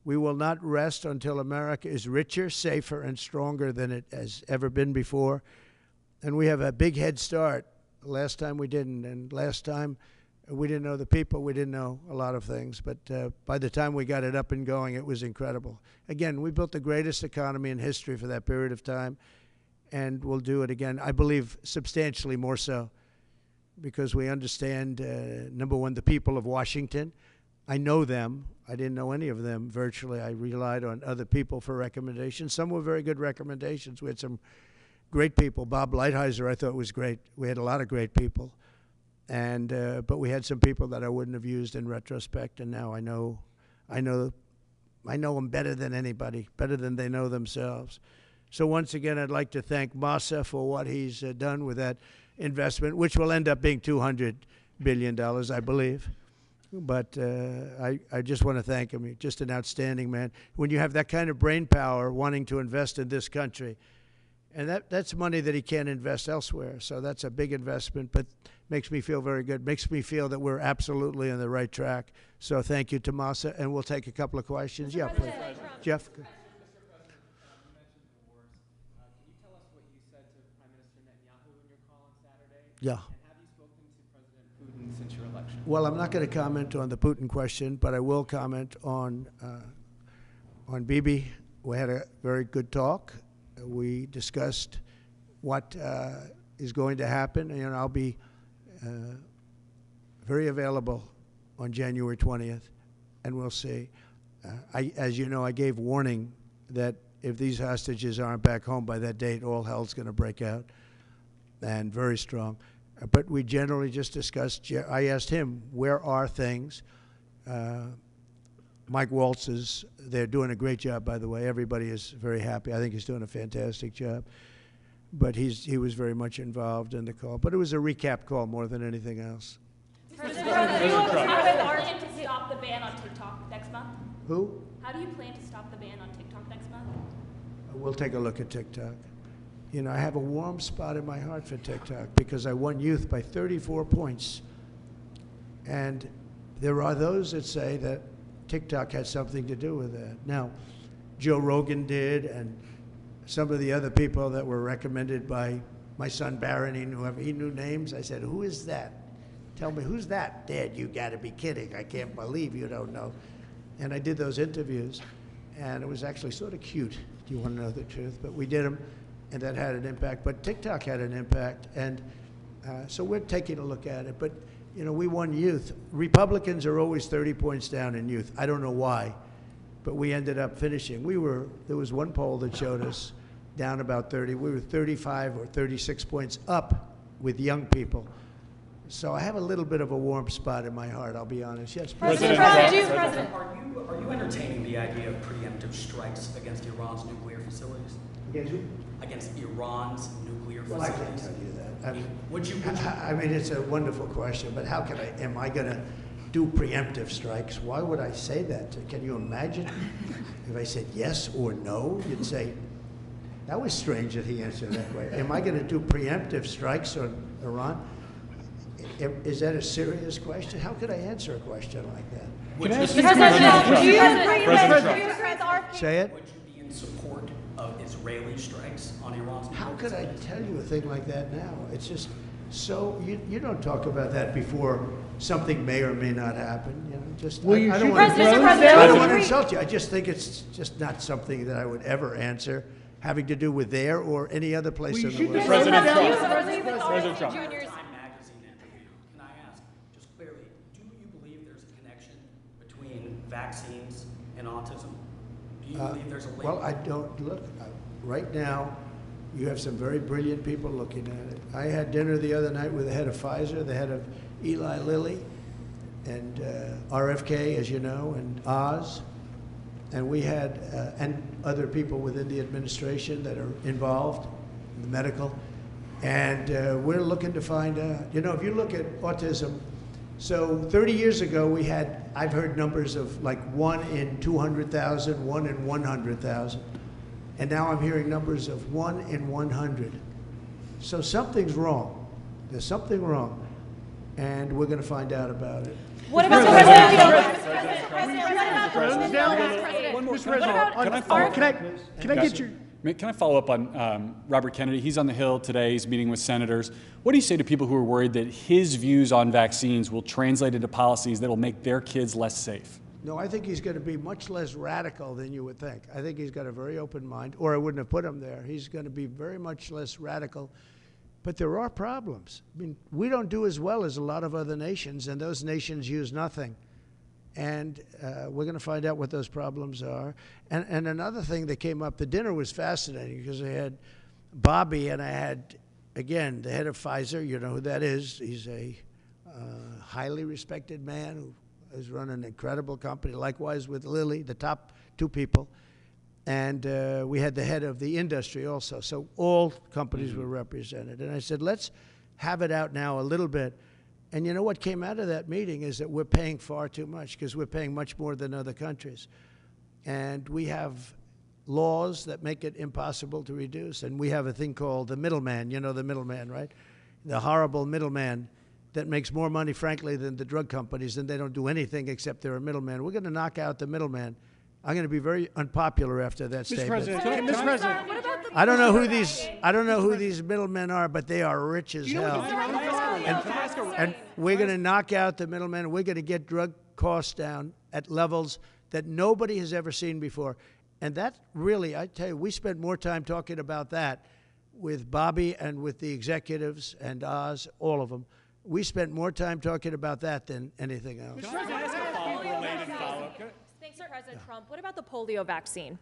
we will not rest until America is richer, safer, and stronger than it has ever been before. And we have a big head start. Last time we didn't, and last time we didn't know the people, we didn't know a lot of things. But by the time we got it up and going, it was incredible. Again, we built the greatest economy in history for that period of time, and we'll do it again, I believe, substantially more so, because we understand, number one, the people of Washington. I know them. I didn't know any of them virtually. I relied on other people for recommendations. Some were very good recommendations. We had some great people. Bob Lighthizer, I thought, was great. We had a lot of great people. And but we had some people that I wouldn't have used in retrospect, and now I know them better than anybody, better than they know themselves. So once again, I'd like to thank Masa for what he's done with that investment, which will end up being $200 billion, I believe. But I just want to thank him. He's just an outstanding man. When you have that kind of brain power wanting to invest in this country, and that's money that he can't invest elsewhere. So that's a big investment, but makes me feel very good. Makes me feel that we're absolutely on the right track. So thank you to Masa, and we'll take a couple of questions. Yeah, please. Jeff? You mentioned divorce. Can you tell us what you said to Prime Minister Netanyahu in your call on Saturday? Yeah. And have you spoken to President Putin since your election? Well, I'm not going to comment on the Putin question, but I will comment on Bibi. We had a very good talk. We discussed what is going to happen, and I'll be very available on January 20th, and we'll see. As you know, I gave warning that if these hostages aren't back home by that date, all hell's going to break out, and very strong. But we generally just discussed. I asked him, where are things? Mike Waltz they're doing a great job, by the way. Everybody is very happy. I think he's doing a fantastic job. But he was very much involved in the call. But it was a recap call more than anything else. President Trump, how do you plan to stop the ban on TikTok next month? Who? How do you plan to stop the ban on TikTok next month? We'll take a look at TikTok. You know, I have a warm spot in my heart for TikTok because I won youth by 34 points. And there are those that say that TikTok had something to do with that. Now, Joe Rogan did, and some of the other people that were recommended by my son Barron, he knew names. I said, who is that? Tell me, who's that? Dad, you gotta be kidding. I can't believe you don't know. And I did those interviews, and it was actually sort of cute. Do you want to know the truth? But we did them, and that had an impact. But TikTok had an impact, and so we're taking a look at it. But you know, we won youth. Republicans are always 30 points down in youth. I don't know why, but we ended up finishing. There was one poll that showed us down about 30. We were 35 or 36 points up with young people. So I have a little bit of a warm spot in my heart, I'll be honest. Yes, President Trump, are you entertaining the idea of preemptive strikes against Iran's nuclear facilities? Against who? Against Iran's nuclear Well, I facilities? can't tell you that. I I mean, it's a wonderful question, but how am I going to do preemptive strikes? Why would I say that? Can you imagine if I said yes or no? You'd say, that was strange that he answered that way. Am I going to do preemptive strikes on Iran? Is that a serious question? How could I answer a question like that? Say it. Would you be in support of Israeli strikes on Iran's nuclear How could I facilities? tell you a thing like that now? It's just so, you don't talk about that before something may or may not happen. You know, just I don't want to insult you. I just think it's just not something that I would ever answer having to do with there or any other place in the world. President Trump. President Trump. Time magazine interview. Can I ask, just clearly, do you believe there's a connection between vaccines and autism? Do you believe there's a link? Well, I don't look. Right now, you have some very brilliant people looking at it. I had dinner the other night with the head of Pfizer, the head of Eli Lilly, and RFK, as you know, and Oz. And we had, and other people within the administration that are involved in the medical. And we're looking to find out, you know, if you look at autism, so 30 years ago I've heard numbers of like 1 in 200,000, 1 in 100,000. And now I'm hearing numbers of 1 in 100. So something's wrong. There's something wrong. and we're going to find out about it. What about the president? Can I follow up on Robert Kennedy? He's on the Hill today. He's meeting with senators. What do you say to people who are worried that his views on vaccines will translate into policies that will make their kids less safe? No, I think he's going to be much less radical than you would think. I think he's got a very open mind, or I wouldn't have put him there. He's going to be very much less radical. But there are problems. I mean, we don't do as well as a lot of other nations, and those nations use nothing. And we're going to find out what those problems are. And another thing that came up, the dinner was fascinating because I had Bobby and I had, again, the head of Pfizer. You know who that is. He's a highly respected man who has run an incredible company. Likewise with Lilly, the top two people. And we had the head of the industry also. So all companies were represented. And I said, let's have it out now a little bit. And you know what came out of that meeting is that we're paying far too much because we're paying much more than other countries. And we have laws that make it impossible to reduce. And we have a thing called the middleman. You know the middleman, right? The horrible middleman that makes more money, frankly, than the drug companies, and they don't do anything except they're a middleman. We're going to knock out the middleman. I'm going to be very unpopular after that statement. Mr. President, I don't know who these middlemen are, but they are rich as hell. And we're going to knock out the middlemen. We're going to get drug costs down at levels that nobody has ever seen before. And that really, I tell you, we spent more time talking about that with Bobby and with the executives and Oz, all of them. We spent more time talking about that than anything else. Thanks, President Trump. What about the polio vaccine?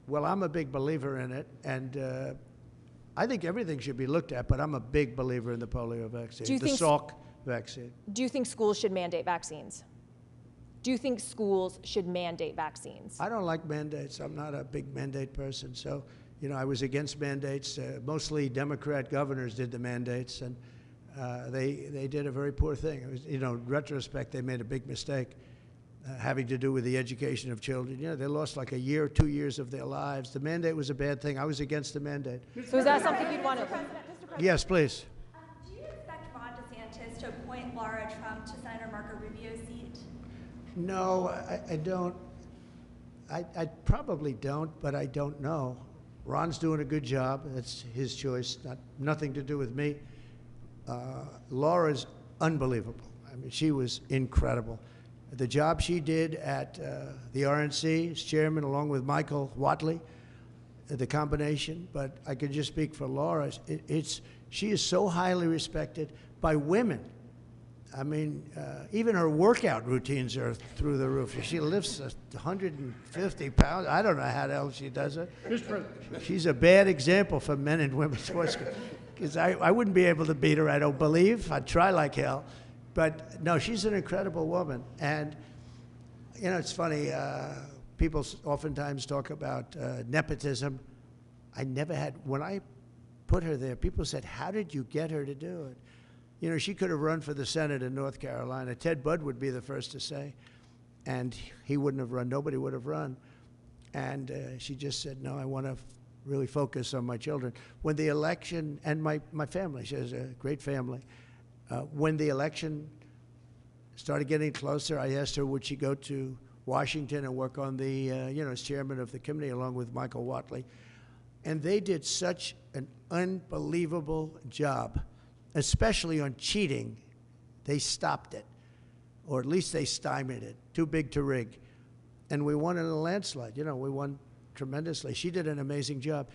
Well, I'm a big believer in it, and I think everything should be looked at, but I'm a big believer in the polio vaccine, the Salk vaccine. Do you think schools should mandate vaccines? Do you think schools should mandate vaccines? I don't like mandates. I'm not a big mandate person, so, you know, I was against mandates. Mostly Democrat governors did the mandates, and they did a very poor thing. It was, you know, in retrospect, they made a big mistake. Having to do with the education of children. You know, they lost like a year, 2 years of their lives. The mandate was a bad thing. I was against the mandate. So is that something you'd want to... Yes, please. Do you expect Ron DeSantis to appoint Laura Trump to Senator Marco Rubio's seat? No, I don't. I probably don't, but I don't know. Ron's doing a good job. That's his choice, nothing to do with me. Laura's unbelievable. I mean, she was incredible. The job she did at the RNC as chairman, along with Michael Whatley, the combination. But I could just speak for Laura. She is so highly respected by women. I mean, even her workout routines are through the roof. She lifts 150 pounds. I don't know how the hell she does it. She's a bad example for men and women's sports. Because I wouldn't be able to beat her, I don't believe. I'd try like hell. But no, she's an incredible woman. And, you know, it's funny, people oftentimes talk about nepotism. I never had, when I put her there, people said, how did you get her to do it? You know, she could have run for the Senate in North Carolina. Ted Budd would be the first to say. And he wouldn't have run, nobody would have run. And she just said, no, I want to really focus on my children. When the election, and my family, she has a great family. When the election started getting closer, I asked her, would she go to Washington and work on the, you know, as chairman of the committee along with Michael Whatley. And they did such an unbelievable job, especially on cheating. They stopped it, or at least they stymied it. Too big to rig. And we won in a landslide. You know, we won tremendously. She did an amazing job.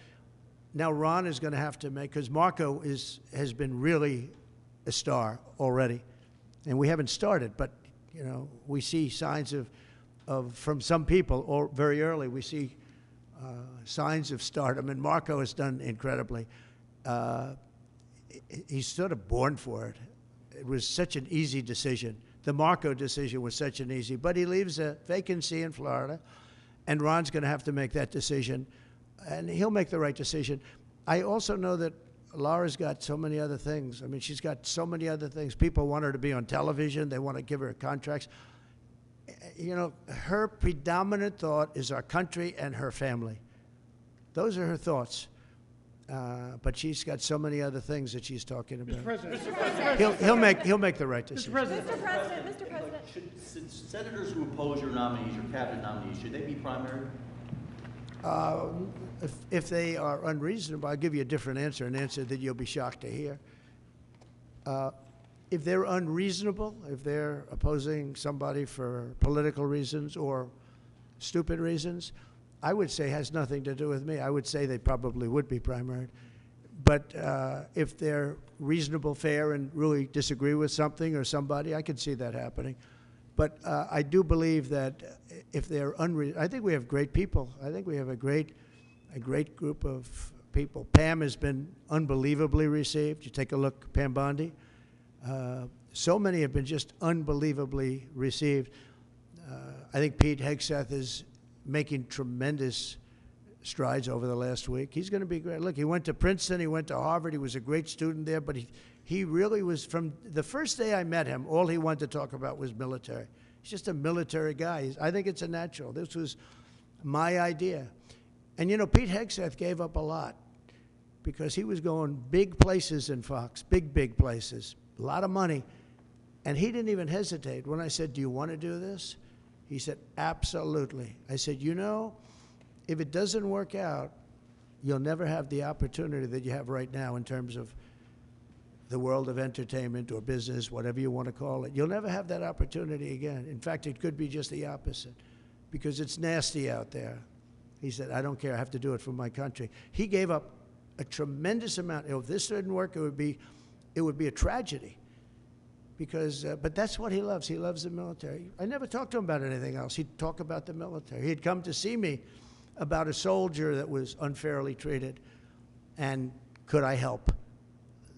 Now Ron is going to have to make, because Marco has been really a star already, and we haven't started, but you know, we see signs of from some people, or very early, we see signs of stardom, and Marco has done incredibly. He's sort of born for it. It was such an easy decision. The Marco decision was such an easy, but he leaves a vacancy in Florida, and Ron's going to have to make that decision, and he'll make the right decision. I also know that Laura's got so many other things. I mean, she's got so many other things. People want her to be on television. They want to give her contracts. You know, her predominant thought is our country and her family. Those are her thoughts. but she's got so many other things that she's talking about. Mr. President. He'll make the right decision. Mr. President. Mr. President, Mr. President. Should senators who oppose your nominees, your cabinet nominees, should they be primaried? If they are unreasonable, I'll give you a different answer, an answer that you'll be shocked to hear. If they're unreasonable, if they're opposing somebody for political reasons or stupid reasons, I would say has nothing to do with me. I would say they probably would be primaried. But if they're reasonable, fair, and really disagree with something or somebody, I could see that happening. But I do believe that if they're I think we have great people. I think we have a great group of people. Pam has been unbelievably received. You take a look, Pam Bondi. So many have been just unbelievably received. I think Pete Hegseth is making tremendous strides over the last week. He's going to be great. Look, he went to Princeton, he went to Harvard, he was a great student there, but he really was, from the first day I met him, all he wanted to talk about was military. He's just a military guy. I think it's a natural. This was my idea. And you know, Pete Hegseth gave up a lot because he was going big places in Fox, big places, a lot of money. And he didn't even hesitate. When I said, do you want to do this? He said, absolutely. I said, you know, if it doesn't work out, you'll never have the opportunity that you have right now in terms of the world of entertainment or business, whatever you want to call it. You'll never have that opportunity again. In fact, it could be just the opposite because it's nasty out there. He said, I don't care. I have to do it for my country. He gave up a tremendous amount. If this didn't work, it would be a tragedy. Because, but that's what he loves. He loves the military. I never talked to him about anything else. He'd talk about the military. He'd come to see me about a soldier that was unfairly treated, and could I help?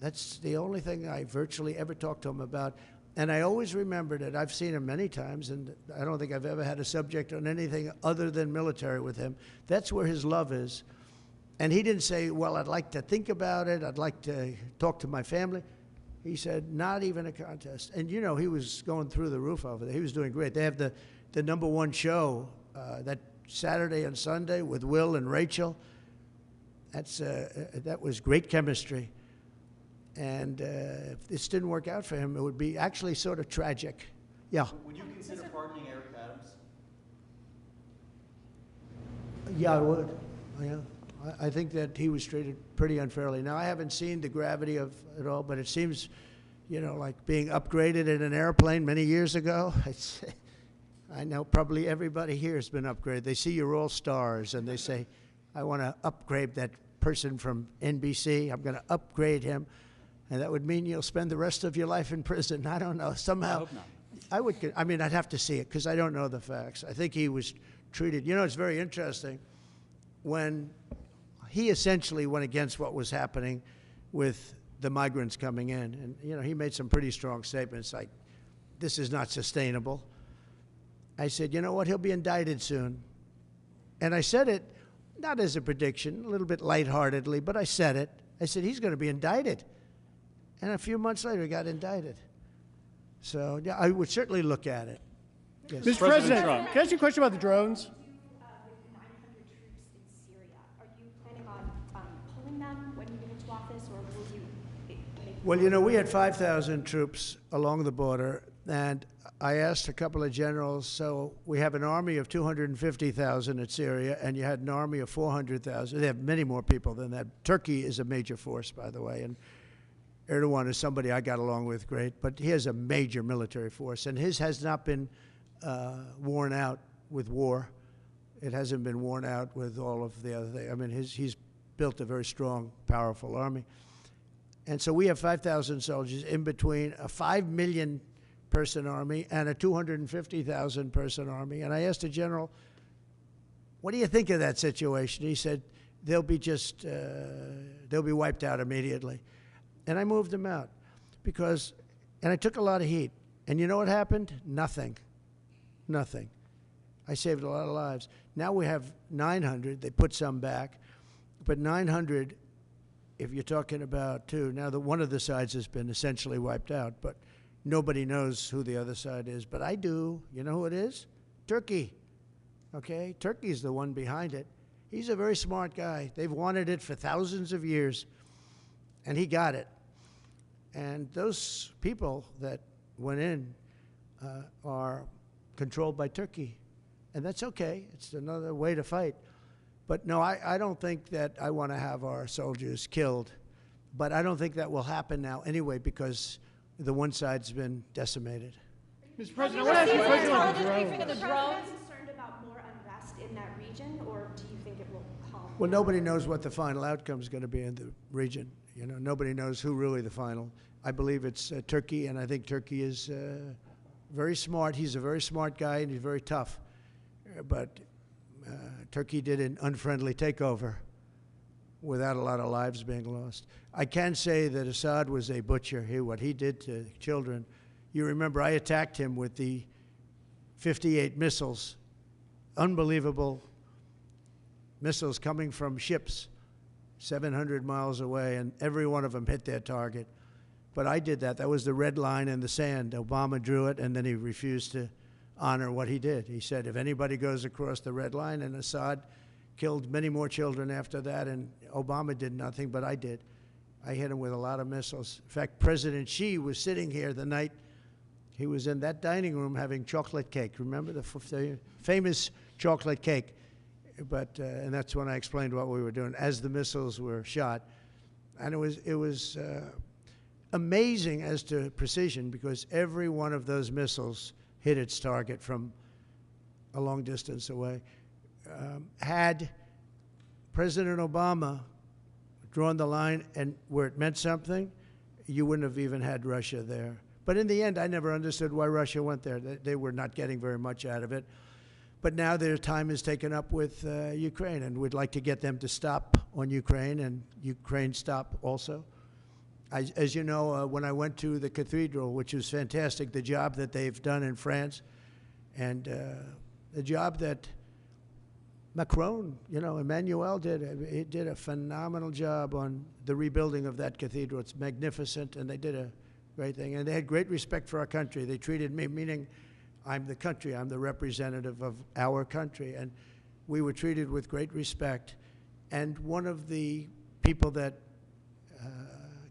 That's the only thing I virtually ever talked to him about. And I always remembered it. I've seen him many times, and I don't think I've ever had a subject on anything other than military with him. That's where his love is. And he didn't say, well, I'd like to think about it. I'd like to talk to my family. He said, not even a contest. And, you know, he was going through the roof over there. He was doing great. They have the #1 show that Saturday and Sunday with Will and Rachel. That was great chemistry. And if this didn't work out for him, it would be actually sort of tragic. Yeah. Would you consider pardoning Eric Adams? Yeah, I would. Yeah. I think that he was treated pretty unfairly. Now, I haven't seen the gravity of it all, but it seems, you know, like being upgraded in an airplane many years ago. I know probably everybody here has been upgraded. They see you're all stars, and they say, I want to upgrade that person from NBC. I'm going to upgrade him. And that would mean you'll spend the rest of your life in prison. I don't know. Somehow, I hope not. I mean, I'd have to see it because I don't know the facts. I think he was treated. You know, it's very interesting. When he essentially went against what was happening with the migrants coming in. And, you know, he made some pretty strong statements like, this is not sustainable. I said, you know what, he'll be indicted soon. And I said it, not as a prediction, a little bit lightheartedly, but I said it. I said, he's going to be indicted. And a few months later, he got indicted. So, yeah, I would certainly look at it. Yes. Mr. President, can I ask you a question about the drones? Well, you know, we had 5,000 troops along the border, and I asked a couple of generals, so we have an army of 250,000 in Syria, and you had an army of 400,000. They have many more people than that. Turkey is a major force, by the way, and Erdogan is somebody I got along with great, but he has a major military force, and his has not been worn out with war. It hasn't been worn out with all of the other things. I mean, he's built a very strong, powerful army. And so we have 5,000 soldiers in between a 5 million person army and a 250,000 person army. And I asked the general, what do you think of that situation? He said, they'll be wiped out immediately. And I moved them out and I took a lot of heat. And you know what happened? Nothing. Nothing. I saved a lot of lives. Now we have 900. They put some back. But 900, if you're talking about two, now one of the sides has been essentially wiped out, but nobody knows who the other side is. But I do. You know who it is? Turkey. Okay? Turkey's the one behind it. He's a very smart guy. They've wanted it for thousands of years, and he got it. And those people that went in are controlled by Turkey. And that's okay. It's another way to fight. But no, I don't think that I want to have our soldiers killed. But I don't think that will happen now anyway, because the one side's been decimated. Mr. President, I want to ask you a question about the drones. Briefing of the Are you drones. concerned about more unrest in that region, or do you think it will calm? Well, nobody knows what the final outcome is going to be in the region. You know, nobody knows who really the final. I believe it's Turkey, and I think Turkey is very smart. He's a very smart guy, and he's very tough. But Turkey did an unfriendly takeover without a lot of lives being lost. I can say that Assad was a butcher. What he did to children. You remember I attacked him with the 58 missiles, unbelievable missiles coming from ships 700 miles away, and every one of them hit their target. But I did that. That was the red line in the sand. Obama drew it, and then he refused to honor what he did. He said, if anybody goes across the red line, and Assad killed many more children after that, and Obama did nothing, but I did. I hit him with a lot of missiles. In fact, President Xi was sitting here the night he was in that dining room having chocolate cake. Remember the famous chocolate cake? But and that's when I explained what we were doing as the missiles were shot. And it was amazing as to precision, because every one of those missiles hit its target from a long distance away. Had President Obama drawn the line and where it meant something, you wouldn't have even had Russia there. But in the end, I never understood why Russia went there. They were not getting very much out of it. But now their time is taken up with Ukraine, and we'd like to get them to stop on Ukraine, and Ukraine stop also. As you know, when I went to the cathedral, which was fantastic, the job that they've done in France, and the job that Macron, Emmanuel did. He did a phenomenal job on the rebuilding of that cathedral. It's magnificent, and they did a great thing. And they had great respect for our country. They treated me, meaning I'm the country, I'm the representative of our country, and we were treated with great respect. And one of the people that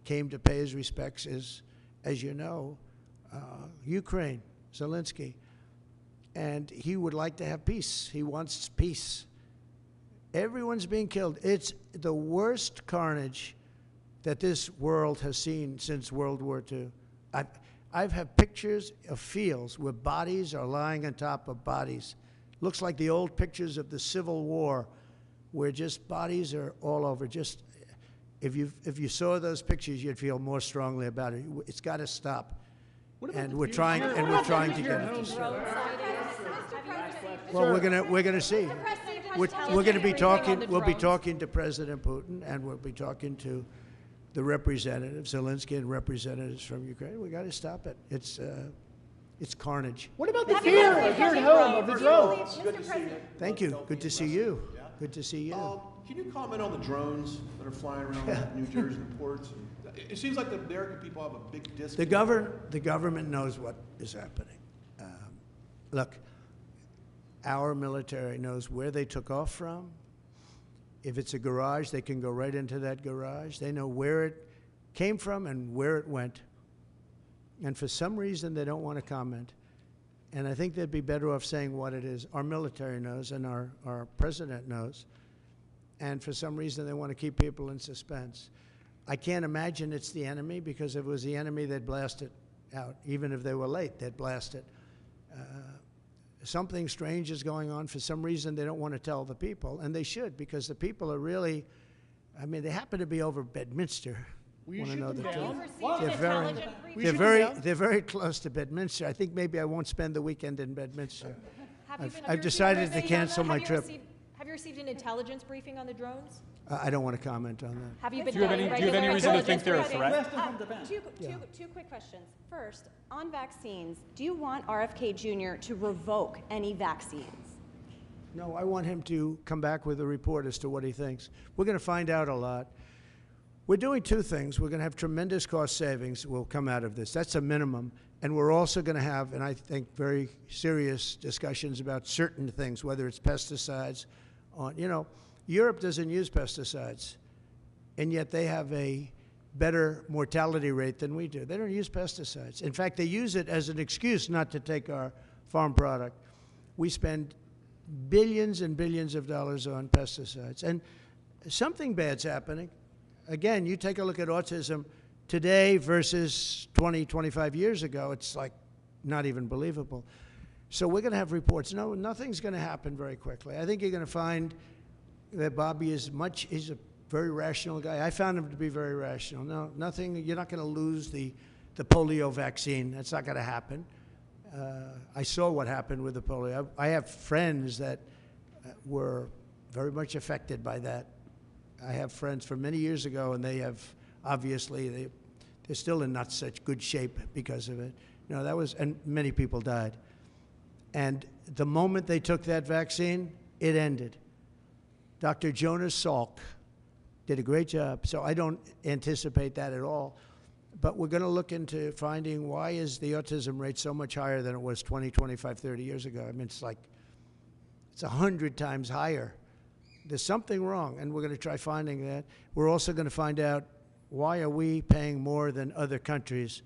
came to pay his respects is, as you know, Ukraine, Zelensky. And he would like to have peace. He wants peace. Everyone's being killed. It's the worst carnage that this world has seen since World War II. I've had pictures of fields where bodies are lying on top of bodies. Looks like the old pictures of the Civil War, where just bodies are all over. Just if you saw those pictures, you'd feel more strongly about it. It's got to stop. And we're trying to get it to stop. Well, we're gonna see. We're going to be talking. We'll be talking to President Putin, and we'll be talking to the representatives, Zelensky, and representatives from Ukraine. We got to stop it. It's carnage. What about the fear here at home of the drones? Good to see you. Thank you. Good to see you. Good to see you. Can you comment on the drones that are flying around New Jersey, the ports? It seems like the American people have a big disconnect. The government knows what is happening. Look, our military knows where they took off from. If it's a garage, they can go right into that garage. They know where it came from and where it went. And for some reason, they don't want to comment. And I think they'd be better off saying what it is. Our military knows, and our president knows. And for some reason, they want to keep people in suspense. I can't imagine it's the enemy, because if it was the enemy, they'd blast it out. Even if they were late, they'd blast it. Something strange is going on. For some reason, they don't want to tell the people, and they should, because the people are really, they happen to be over Bedminster. Will you shoot them down? They're very close to Bedminster. I think maybe I won't spend the weekend in Bedminster. I've decided to cancel my trip. Have you received an intelligence briefing on the drones? I don't want to comment on that. Have you been do you have any reason to think they're a threat? Two quick questions. First, on vaccines, do you want RFK Jr. to revoke any vaccines? No, I want him to come back with a report as to what he thinks. We're going to find out a lot. We're doing two things. We're going to have tremendous cost savings will come out of this. That's a minimum. And we're also going to have, and I think, very serious discussions about certain things, whether it's pesticides. Europe doesn't use pesticides, and yet they have a better mortality rate than we do. They don't use pesticides. In fact, they use it as an excuse not to take our farm product. We spend billions and billions of dollars on pesticides, and something bad's happening. Again, you take a look at autism today versus 20, 25 years ago, it's like not even believable. So we're going to have reports. No, nothing's going to happen very quickly. I think you're going to find that Bobby he's a very rational guy. I found him to be very rational. No, nothing, you're not going to lose the polio vaccine. That's not going to happen. I saw what happened with the polio. I have friends that were very much affected by that. I have friends from many years ago, and they have, obviously, they're still in not such good shape because of it. You know, and many people died. And the moment they took that vaccine, it ended. Dr. Jonas Salk did a great job, so I don't anticipate that at all. But we're going to look into finding why is the autism rate so much higher than it was 20, 25, 30 years ago. I mean, it's 100 times higher. There's something wrong, and we're going to try finding that. We're also going to find out why are we paying more than other countries.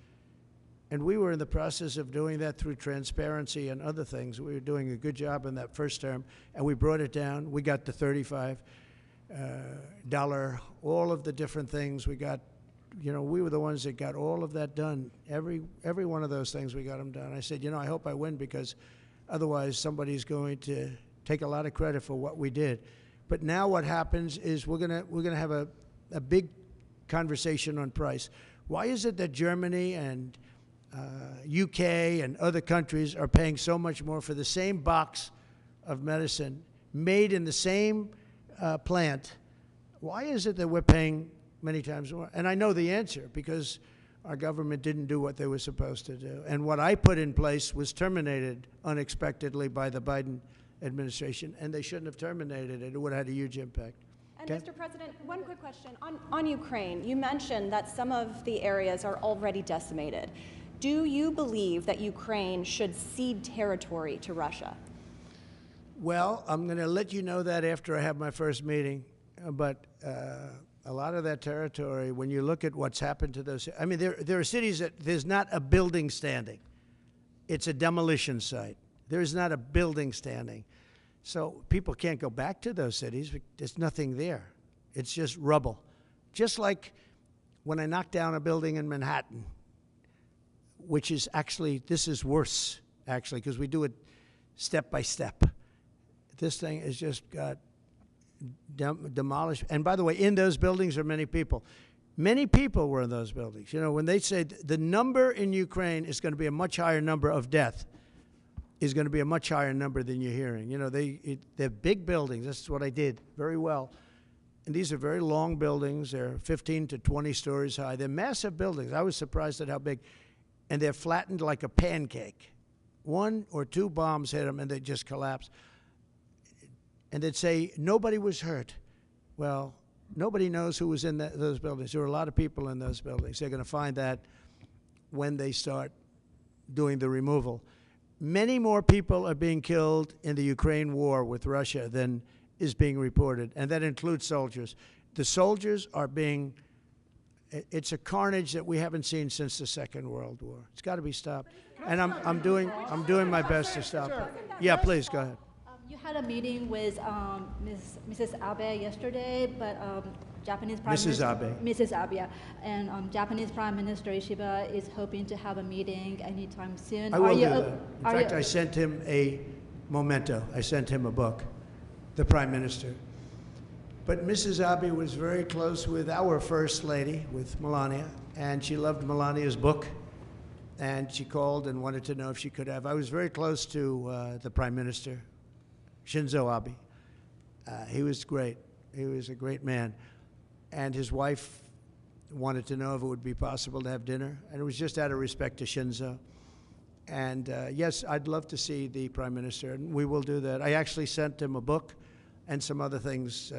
And we were in the process of doing that through transparency and other things. We were doing a good job in that first term, and we brought it down. We got the $35, all of the different things. We got, you know, we were the ones that got all of that done. Every one of those things, we got them done. I said, you know, I hope I win, because otherwise somebody's going to take a lot of credit for what we did. But now what happens is we're gonna have a big conversation on price. Why is it that Germany and UK and other countries are paying so much more for the same box of medicine made in the same plant? Why is it that we're paying many times more? And I know the answer, because our government didn't do what they were supposed to do. And what I put in place was terminated unexpectedly by the Biden administration, and they shouldn't have terminated it. It would have had a huge impact. And Mr. President, one quick question. On Ukraine, you mentioned that some of the areas are already decimated. Do you believe that Ukraine should cede territory to Russia? Well, I'm going to let you know that after I have my first meeting. But a lot of that territory, when you look at what's happened to those, I mean, there are cities that there's not a building standing. It's a demolition site. There's not a building standing. So people can't go back to those cities. There's nothing there. It's just rubble. Just like when I knocked down a building in Manhattan, which is actually, this is worse, actually, because we do it step by step. This thing has just got demolished. And by the way, in those buildings are many people. Many people were in those buildings. You know, when they say the number in Ukraine is going to be a much higher number of death, is going to be a much higher number than you're hearing. You know, they're big buildings. That's what I did very well. And these are very long buildings. They're 15 to 20 stories high. They're massive buildings. I was surprised at how big. And they're flattened like a pancake. 1 or 2 bombs hit them, and they just collapsed. And they'd say, nobody was hurt. Well, nobody knows who was in those buildings. There were a lot of people in those buildings. They're going to find that when they start doing the removal. Many more people are being killed in the Ukraine war with Russia than is being reported, and that includes soldiers. The soldiers are being, it's a carnage that we haven't seen since the Second World War. It's got to be stopped. And I'm doing my best to stop it. Yeah, please, go ahead. You had a meeting with Mrs. Abe yesterday, but Japanese Prime Minister... Mrs. Abe, yeah. And Japanese Prime Minister Ishiba is hoping to have a meeting anytime soon. I will do that. In fact, I sent him a memento. I sent him a book, the Prime Minister. But Mrs. Abe was very close with our First Lady, with Melania, and she loved Melania's book. And she called and wanted to know if she could have... I was very close to the Prime Minister, Shinzo Abe. He was great. He was a great man. And his wife wanted to know if it would be possible to have dinner. And it was just out of respect to Shinzo. And yes, I'd love to see the Prime Minister, and we will do that. I actually sent him a book and some other things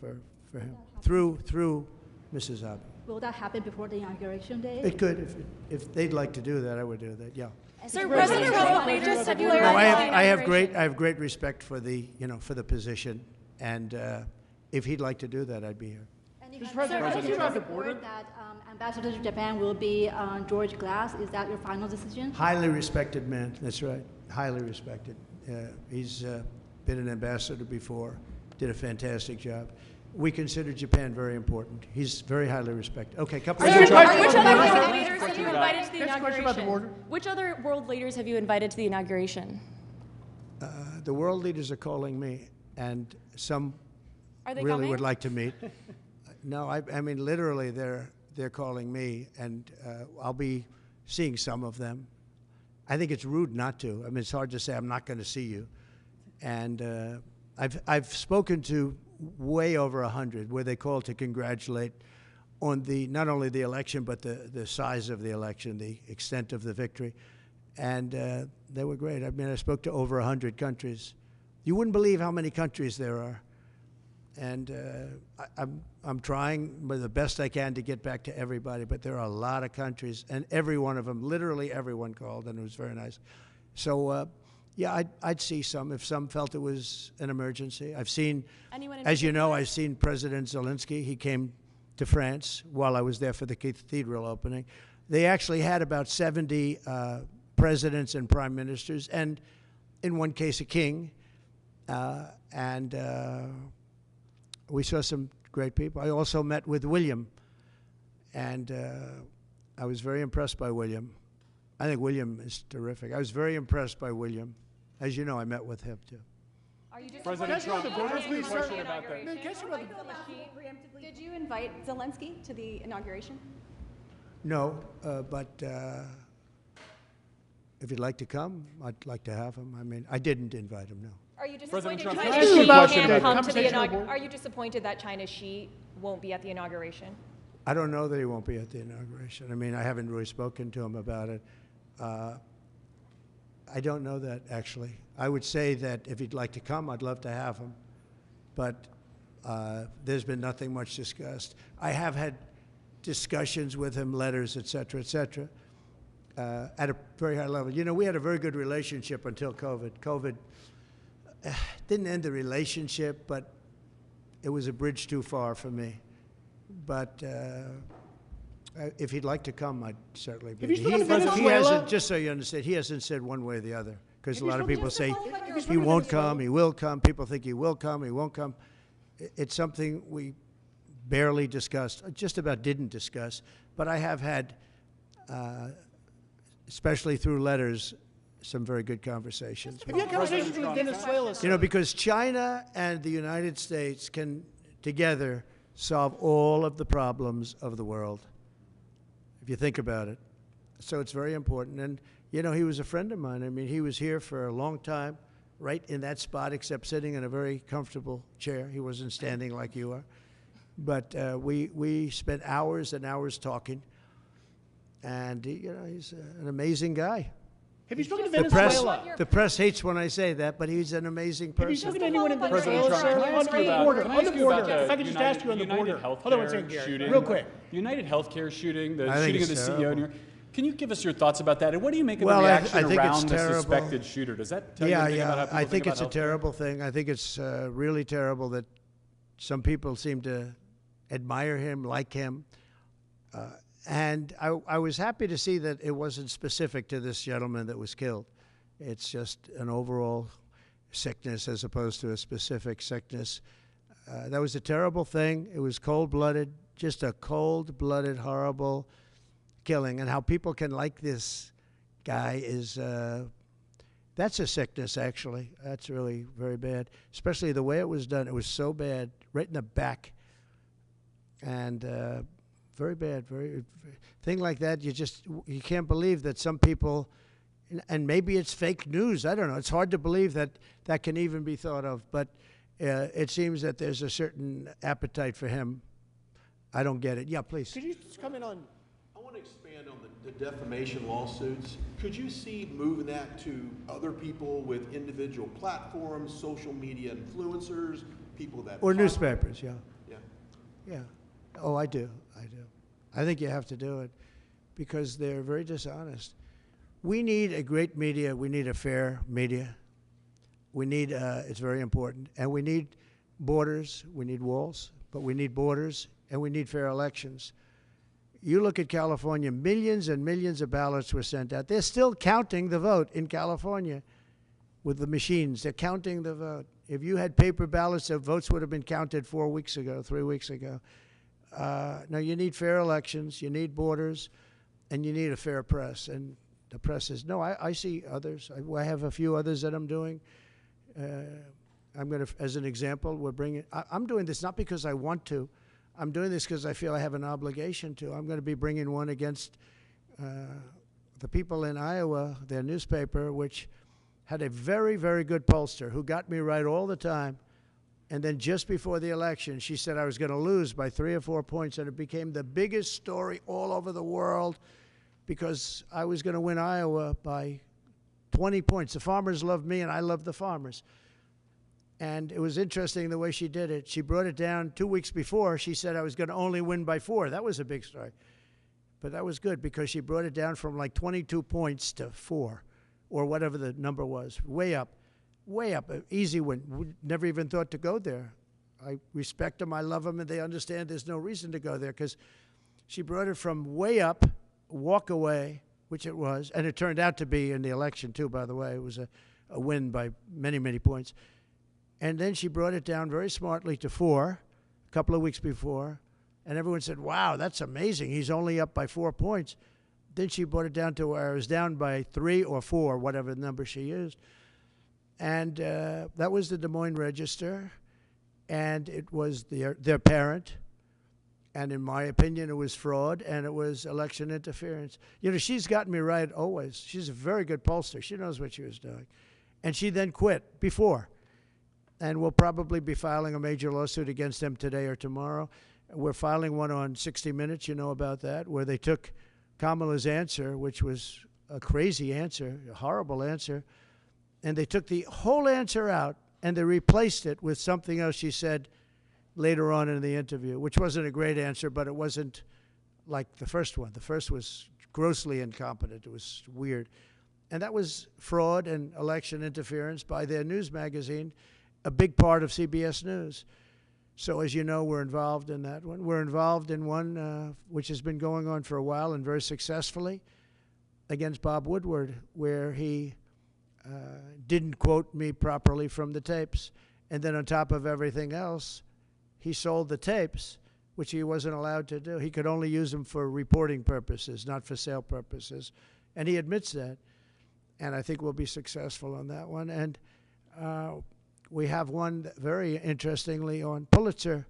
for him through Mrs. Abe. Will that happen before the inauguration day? It could. If they'd like to do that, I would do that, yeah. Sir, President Trump, we just declared I have great respect for the, for the position, and if he'd like to do that, I'd be here. Mr. President, you have report that Ambassador to Japan will be George Glass. Is that your final decision? Highly respected man, that's right, highly respected. He's been an ambassador before, did a fantastic job. We consider Japan very important. He's very highly respected. Okay, couple of Which other Next world leaders have you invited to the Next question about the inauguration? border. Which other world leaders have you invited to the inauguration? The world leaders are calling me, and some Are they really coming? would like to meet. No, I mean, literally, they're calling me, and I'll be seeing some of them. I think it's rude not to. I mean, it's hard to say I'm not going to see you. And I've spoken to way over 100 where they called to congratulate on not only the election, but the size of the election, the extent of the victory. And they were great. I mean, I spoke to over 100 countries. You wouldn't believe how many countries there are. And I'm trying the best I can to get back to everybody, but there are a lot of countries, and every one of them, literally everyone called, and it was very nice. So, yeah, I'd see some if some felt it was an emergency. I've seen, as you know, I've seen President Zelensky. He came to France while I was there for the cathedral opening. They actually had about 70 presidents and prime ministers, and in one case, a king. We saw some great people. I also met with William, and I was very impressed by William. I think William is terrific. I was very impressed by William. As you know, I met with him, too. Are you President Trump, Did you invite Zelensky to the inauguration? No, but if you'd like to come, I'd like to have him. I mean, I didn't invite him, no. Are you disappointed Trump, China can I ask you a Xi question can't about come to the conversation on inauguration? board? Are you disappointed that China Xi won't be at the inauguration? I don't know that he won't be at the inauguration. I mean, I haven't really spoken to him about it. I don't know that, actually. I would say that if he'd like to come, I'd love to have him. But there's been nothing much discussed. I have had discussions with him, letters, et cetera, at a very high level. You know, we had a very good relationship until COVID. COVID didn't end the relationship, but it was a bridge too far for me. But if he'd like to come, I'd certainly be. Have you spoken to Venezuela? He hasn't, just so you understand, he hasn't said one way or the other. Because a lot of people say he won't come, he will come. People think he will come, he won't come. It's something we barely discussed, just about didn't discuss. But I have had, especially through letters, some very good conversations. Have you had conversations with Venezuela? You know, because China and the United States can together solve all of the problems of the world, if you think about it. So it's very important. And, you know, he was a friend of mine. I mean, he was here for a long time, right in that spot, except sitting in a very comfortable chair. He wasn't standing like you are. But we spent hours and hours talking. And, you know, he's an amazing guy. Have you spoken to Venezuela? The press hates when I say that, but he's an amazing person. Have you spoken to anyone in President Venezuela, Trump, sir? can I ask you about- On the border, can I on ask the you about border. If I could the just ask you on the United border. Healthcare Hold on one second, Gary. shooting? Real quick. The United Healthcare shooting, the I think shooting of the it's CEO in terrible. New York. Can you give us your thoughts about that? And what do you make of Well, the I reaction think it's around the terrible. suspected shooter? Does that tell you anything about how people I think it's a about healthcare? terrible thing. I think it's really terrible that some people seem to admire him, like him. And I was happy to see that it wasn't specific to this gentleman that was killed. It's just an overall sickness as opposed to a specific sickness. That was a terrible thing. It was cold-blooded, just a cold-blooded, horrible killing. And how people can like this guy is, that's a sickness, actually. That's really very bad, especially the way it was done. It was so bad, right in the back. And very bad, very thing like that. You can't believe that some people, and maybe it's fake news. I don't know. It's hard to believe that that can even be thought of. But it seems that there's a certain appetite for him. I don't get it. Yeah, please. Could you just comment on? I want to expand on the defamation lawsuits. Could you see moving that to other people with individual platforms, social media influencers, people that Or newspapers, yeah. Yeah. Yeah. Oh, I do. I think you have to do it because they're very dishonest. We need a great media. We need a fair media. We need, it's very important. And we need borders, we need walls, but we need borders, and we need fair elections. You look at California, millions and millions of ballots were sent out. They're still counting the vote in California with the machines. They're counting the vote. If you had paper ballots, the votes would have been counted 4 weeks ago, 3 weeks ago. Now, you need fair elections, you need borders, and you need a fair press. And the press is, no, I see others. I have a few others that I'm doing. I'm going to, as an example, I'm doing this not because I want to. I'm doing this because I feel I have an obligation to. I'm going to be bringing one against the people in Iowa, their newspaper, which had a very, very good pollster who got me right all the time. And then just before the election, she said I was going to lose by 3 or 4 points, and it became the biggest story all over the world because I was going to win Iowa by 20 points. The farmers loved me, and I loved the farmers. And it was interesting the way she did it. She brought it down 2 weeks before. She said I was going to only win by 4. That was a big story. But that was good because she brought it down from like 22 points to 4 or whatever the number was, way up, an easy win. We never even thought to go there. I respect them, I love them, and they understand there's no reason to go there because she brought it from way up, walk away, which it was, and it turned out to be in the election too, by the way. It was a win by many, many points. And then she brought it down very smartly to 4 a couple of weeks before, and everyone said, wow, that's amazing. He's only up by 4 points. Then she brought it down to where I was down by 3 or 4, whatever the number she used. And that was the Des Moines Register, and it was their parent. And in my opinion, it was fraud, and it was election interference. You know, she's gotten me right always. She's a very good pollster. She knows what she was doing. And she then quit before. And we'll probably be filing a major lawsuit against them today or tomorrow. We're filing one on 60 Minutes, you know about that, where they took Kamala's answer, which was a crazy answer, a horrible answer, and they took the whole answer out and they replaced it with something else she said later on in the interview, which wasn't a great answer, but it wasn't like the first one. The first was grossly incompetent. It was weird. And that was fraud and election interference by their news magazine, a big part of CBS News. So as you know, we're involved in that one. We're involved in one which has been going on for a while and very successfully against Bob Woodward, where he didn't quote me properly from the tapes. And then on top of everything else, he sold the tapes, which he wasn't allowed to do. He could only use them for reporting purposes, not for sale purposes. And he admits that. And I think we'll be successful on that one. And we have one very interestingly on Pulitzer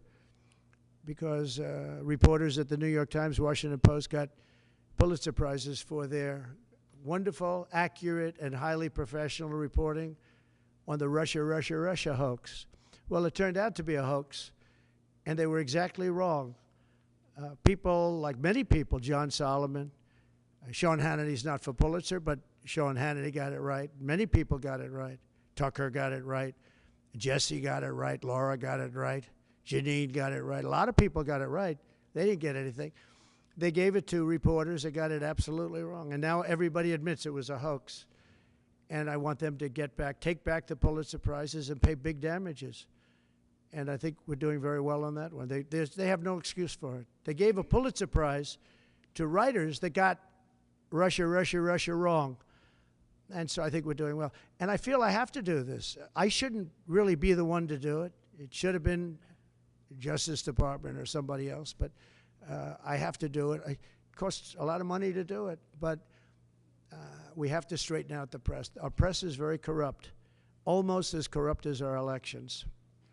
because reporters at the New York Times, Washington Post got Pulitzer Prizes for their wonderful, accurate, and highly professional reporting on the Russia hoax. Well, it turned out to be a hoax, and they were exactly wrong. People, like many people, John Solomon, Sean Hannity's not for Pulitzer, but Sean Hannity got it right. Many people got it right. Tucker got it right. Jesse got it right. Laura got it right. Janine got it right. A lot of people got it right. They didn't get anything. They gave it to reporters that got it absolutely wrong. And now everybody admits it was a hoax. And I want them to take back the Pulitzer Prizes and pay big damages. And I think we're doing very well on that one. They have no excuse for it. They gave a Pulitzer Prize to writers that got Russia wrong. And so I think we're doing well. And I feel I have to do this. I shouldn't really be the one to do it. It should have been the Justice Department or somebody else, but I have to do it. It costs a lot of money to do it, but we have to straighten out the press. Our press is very corrupt, almost as corrupt as our elections.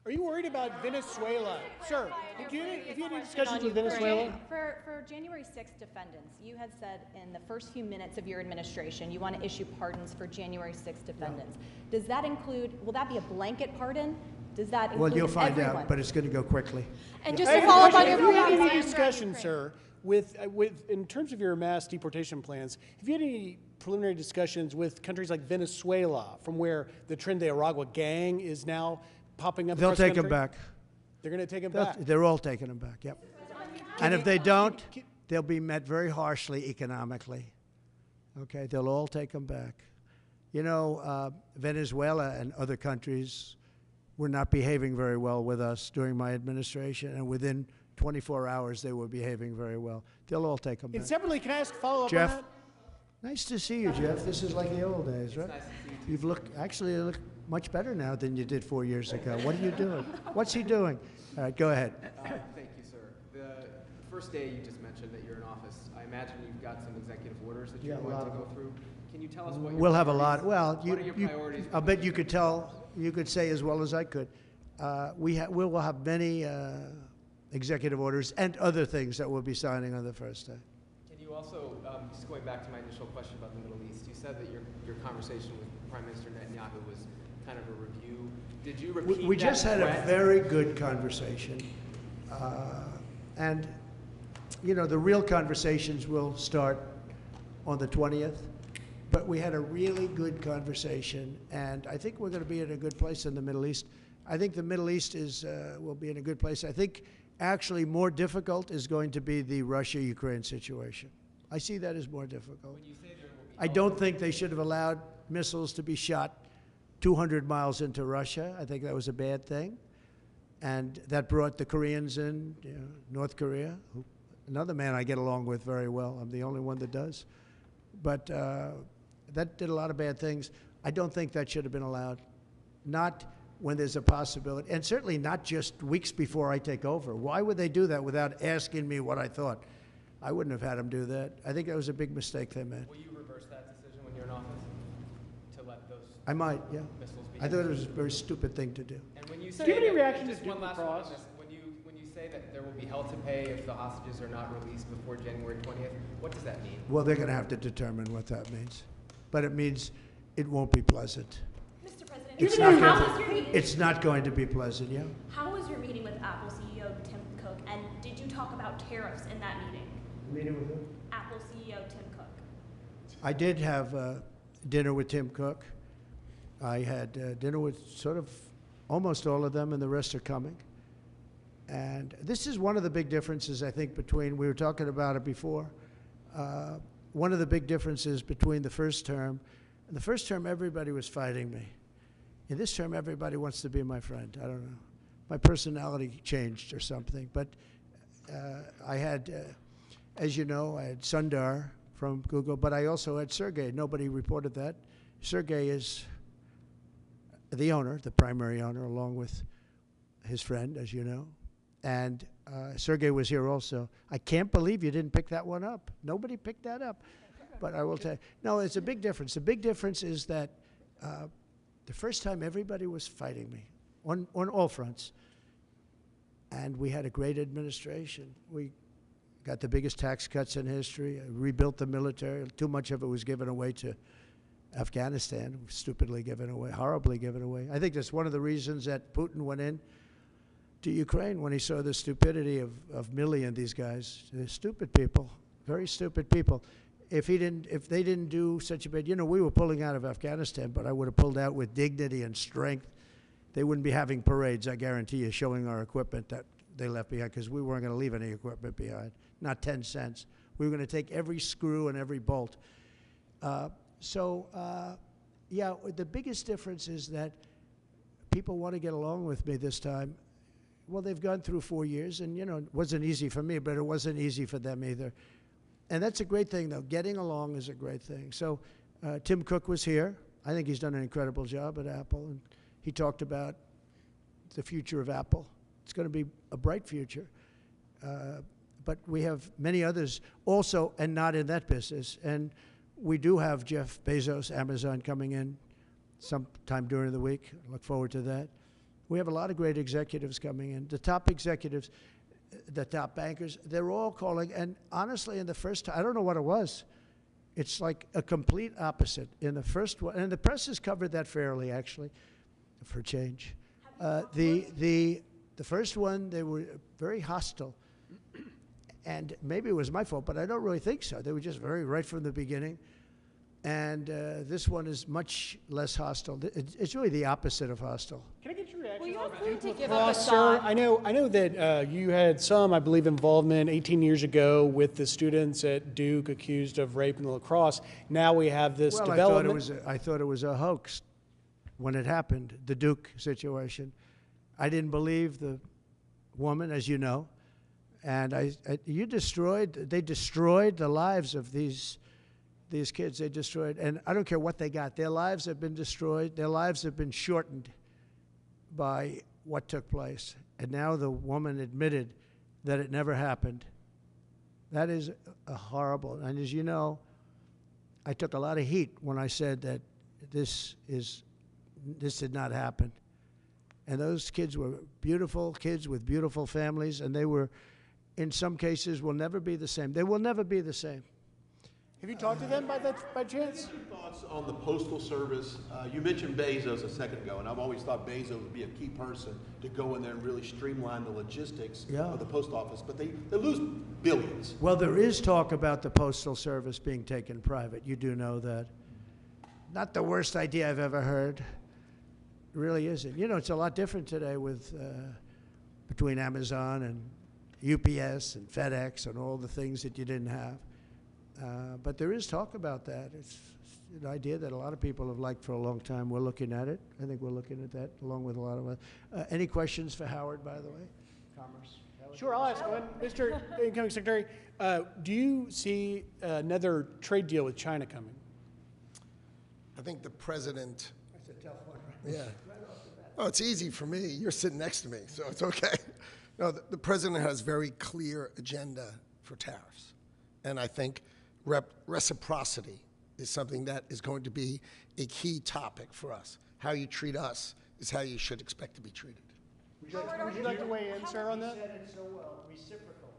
Are you worried about Venezuela? Sir, have you had any discussions with Venezuela? For January 6th defendants, you had said in the first few minutes of your administration you want to issue pardons for January 6th defendants. No. Does that include, will that be a blanket pardon? Does that include Well, you'll find everyone? out, but it's going to go quickly. And just to follow up on your Have you had any discussion, sir, with in terms of your mass deportation plans, have you had any preliminary discussions with countries like Venezuela, from where the Tren de Aragua gang is now popping up? They'll take them back. They're going to take them back? They're all taking them back, yep. And if they don't, they'll be met very harshly economically. Okay, they'll all take them back. You know, Venezuela and other countries were not behaving very well with us during my administration, and within 24 hours they were behaving very well. They'll all take them back. And separately, can I ask a follow-up on Jeff, that? nice to see you, Jeff. This is like the old days, right? Nice to see you too. You look much better now than you did 4 years ago. What are you doing? What's he doing? All right, go ahead. Thank you, sir. The first day you just mentioned that you're in office, I imagine you've got some executive orders that you're Yeah, a going lot to of go them. through. Can you tell us what your We'll have a lot. priorities- Well, what are your priorities? I'll bet you could tell. You could say as well as I could. We will have many executive orders and other things that we'll be signing on the first day. Can you also, just going back to my initial question about the Middle East, you said that your conversation with Prime Minister Netanyahu was kind of a review. Did you repeat We that just had a threat? very good conversation, and you know the real conversations will start on the 20th. But we had a really good conversation, and I think we're going to be in a good place in the Middle East. I think the Middle East will be in a good place. I think actually more difficult is going to be the Russia-Ukraine situation. I see that as more difficult. When you say there will be I don't think they should have allowed missiles to be shot 200 miles into Russia. I think that was a bad thing. And that brought the Koreans in, you know, North Korea, another man I get along with very well. I'm the only one that does. But that did a lot of bad things. I don't think that should have been allowed. Not when there's a possibility, and certainly not just weeks before I take over. Why would they do that without asking me what I thought? I wouldn't have had them do that. I think that was a big mistake they made. Will you reverse that decision when you're in office to let those I might, yeah. missiles be I thought it used? was a very stupid thing to do. And when you Do say you have any that- reaction and to just one Duke last one on Lacrosse? this, when you say that there will be hell to pay if the hostages are not released before January 20th, what does that mean? Well, they're going to have to determine what that means. But it means it won't be pleasant. Mr. President, It's how not, was your meeting? it's not going to be pleasant, yeah? How was your meeting with Apple CEO Tim Cook, and did you talk about tariffs in that meeting? Meeting with who? Apple CEO Tim Cook. I did have dinner with Tim Cook. I had dinner with sort of almost all of them, and the rest are coming. And this is one of the big differences, I think, between, we were talking about it before, one of the big differences between the first term. In the first term, everybody was fighting me. In this term, everybody wants to be my friend. I don't know. My personality changed or something. But I had, as you know, I had Sundar from Google, but I also had Sergey. Nobody reported that. Sergey is the owner, the primary owner, along with his friend, as you know. And Sergey was here also. I can't believe you didn't pick that one up. Nobody picked that up. But I will tell you, no, it's a big difference. The big difference is that the first time everybody was fighting me on all fronts. And we had a great administration. We got the biggest tax cuts in history, rebuilt the military. Too much of it was given away to Afghanistan, stupidly given away, horribly given away. I think that's one of the reasons that Putin went in to Ukraine when he saw the stupidity of Milley and these guys. They're stupid people, very stupid people. If they didn't do such a bad, you know, we were pulling out of Afghanistan, but I would have pulled out with dignity and strength. They wouldn't be having parades, I guarantee you, showing our equipment that they left behind, because we weren't going to leave any equipment behind, not 10 cents. We were going to take every screw and every bolt. Yeah, the biggest difference is that people want to get along with me this time. Well, they've gone through 4 years, and, you know, it wasn't easy for me, but it wasn't easy for them either. And that's a great thing, though. Getting along is a great thing. So Tim Cook was here. I think he's done an incredible job at Apple, and he talked about the future of Apple. It's going to be a bright future. But we have many others also, and not in that business. And we do have Jeff Bezos, Amazon, coming in sometime during the week. I look forward to that. We have a lot of great executives coming in. The top executives, the top bankers, they're all calling. And honestly, in the first time, I don't know what it was. It's like a complete opposite. In the first one, and the press has covered that fairly, actually, for change. The first one, they were very hostile. And maybe it was my fault, but I don't really think so. They were just very right from the beginning. And this one is much less hostile. It's really the opposite of hostile. Can I get your reaction? Well, you on don't need to Duke give Lacrosse, up a sir? shot. I know that you had some, I believe, involvement 18 years ago with the students at Duke accused of rape in the lacrosse. Now we have this development. I thought it was a hoax when it happened, the Duke situation. I didn't believe the woman, as you know, and they destroyed the lives of these kids. They destroyed, and I don't care what they got. Their lives have been destroyed. Their lives have been shortened by what took place. And now the woman admitted that it never happened. That is a horrible, and as you know, I took a lot of heat when I said that this did not happen. And those kids were beautiful kids with beautiful families, and they were, in some cases, will never be the same. They will never be the same. Have you talked to them by chance? What are your thoughts on the Postal Service? You mentioned Bezos a second ago, and I've always thought Bezos would be a key person to go in there and really streamline the logistics of the post office, but they lose billions. Well, there is talk about the Postal Service being taken private. You do know that. Not the worst idea I've ever heard. It really isn't. You know, it's a lot different today with between Amazon and UPS and FedEx and all the things that you didn't have. But there is talk about that. It's an idea that a lot of people have liked for a long time. We're looking at it. I think we're looking at that along with a lot of us. Any questions for Howard, by the way? Commerce. Sure, I'll ask one. Mr. Incoming Secretary, do you see another trade deal with China coming? I think the president. That's a tough one, right? Yeah. Oh, it's easy for me. You're sitting next to me, so it's okay. No, the president has very clear agenda for tariffs. And I think reciprocity is something that is going to be a key topic for us. How you treat us is how you should expect to be treated. Would you like to weigh in, sir, on that? You said it so well, reciprocal.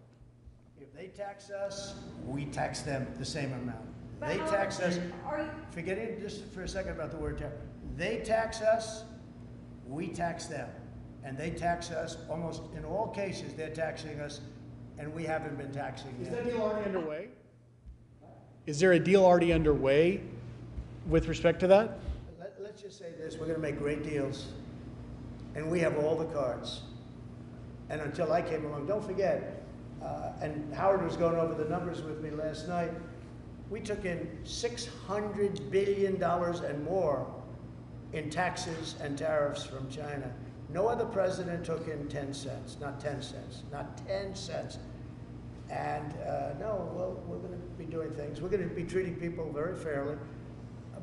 If they tax us, we tax them the same amount. They tax us, forgetting just for a second about the word tax, they tax us, we tax them. And they tax us, almost in all cases, they're taxing us, and we haven't been taxing them. Is that deal already underway? Is there a deal already underway with respect to that? Let's just say this, we're going to make great deals, and we have all the cards. And until I came along, don't forget, and Howard was going over the numbers with me last night, we took in $600 billion and more in taxes and tariffs from China. No other president took in 10 cents, not 10 cents, not 10 cents. And no, well, we're going to be doing things. We're going to be treating people very fairly.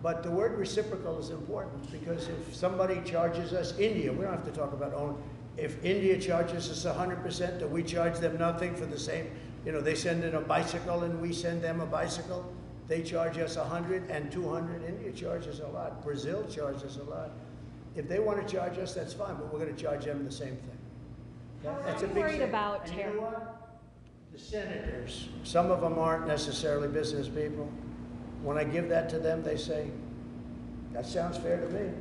But the word reciprocal is important because if somebody charges us, India, we don't have to talk about own. If India charges us 100%, do we charge them nothing for the same? You know, they send in a bicycle and we send them a bicycle. They charge us 100 and 200. India charges a lot. Brazil charges a lot. If they want to charge us, that's fine, but we're going to charge them the same thing. That's a big worried thing. about and you know what? The senators, some of them aren't necessarily business people. When I give that to them, they say, that sounds fair to me.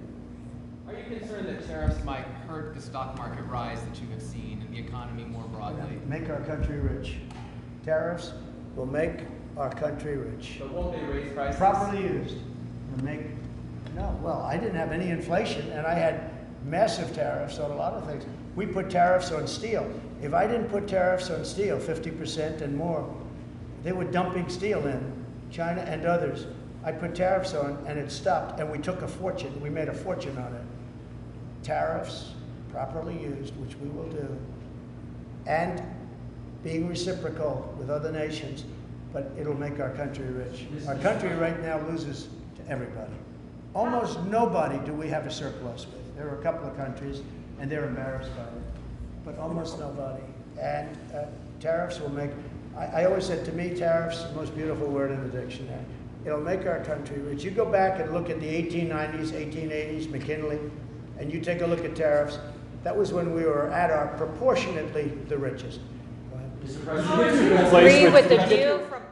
Are you concerned that tariffs might hurt the stock market rise that you have seen and the economy more broadly? Make our country rich. Tariffs will make our country rich. But won't they raise prices? Properly used. No, well, I didn't have any inflation, and I had massive tariffs on a lot of things. We put tariffs on steel. If I didn't put tariffs on steel, 50% and more, they were dumping steel in, China and others. I put tariffs on, and it stopped, and we took a fortune. We made a fortune on it. Tariffs, properly used, which we will do, and being reciprocal with other nations, but it'll make our country rich. Our country right now loses to everybody. Almost nobody do we have a surplus with. There are a couple of countries, and they're embarrassed by it, but almost nobody. And tariffs will make, I always said, to me, tariffs, the most beautiful word in the dictionary. It'll make our country rich. You go back and look at the 1890s, 1880s, McKinley, and you take a look at tariffs. That was when we were at our proportionately the richest. Mr. President,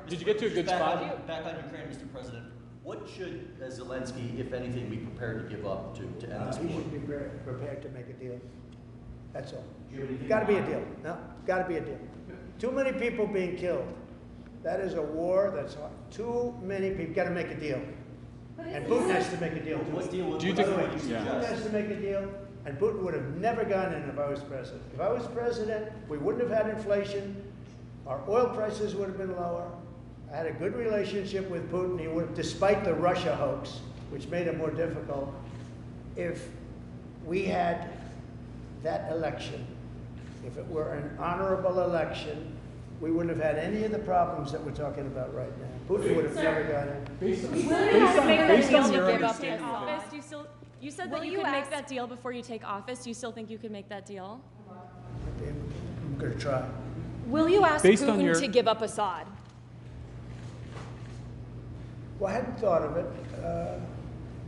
did you get to a good spot? Back on Ukraine, Mr. President. What should Zelensky, if anything, be prepared to give up to end this war? He should be prepared to make a deal. That's all. Got to be a deal. No, got to be a deal. Too many people being killed. That is a war that's hard. Too many people. Got to make a deal. And Putin has to make a deal too. What deal? By the way, Putin has to make a deal, and Putin would have never gone in if I was president. If I was president, we wouldn't have had inflation. Our oil prices would have been lower. I had a good relationship with Putin. He would, despite the Russia hoax, which made it more difficult. If we had that election, if it were an honorable election, we wouldn't have had any of the problems that we're talking about right now. Putin would have never got in. Based on your your understanding. office, you said that you could make that deal before you take office. Do you still think you could make that deal? I'm going to try. Will you ask Based on Putin your- to give up Assad? Well, I hadn't thought of it.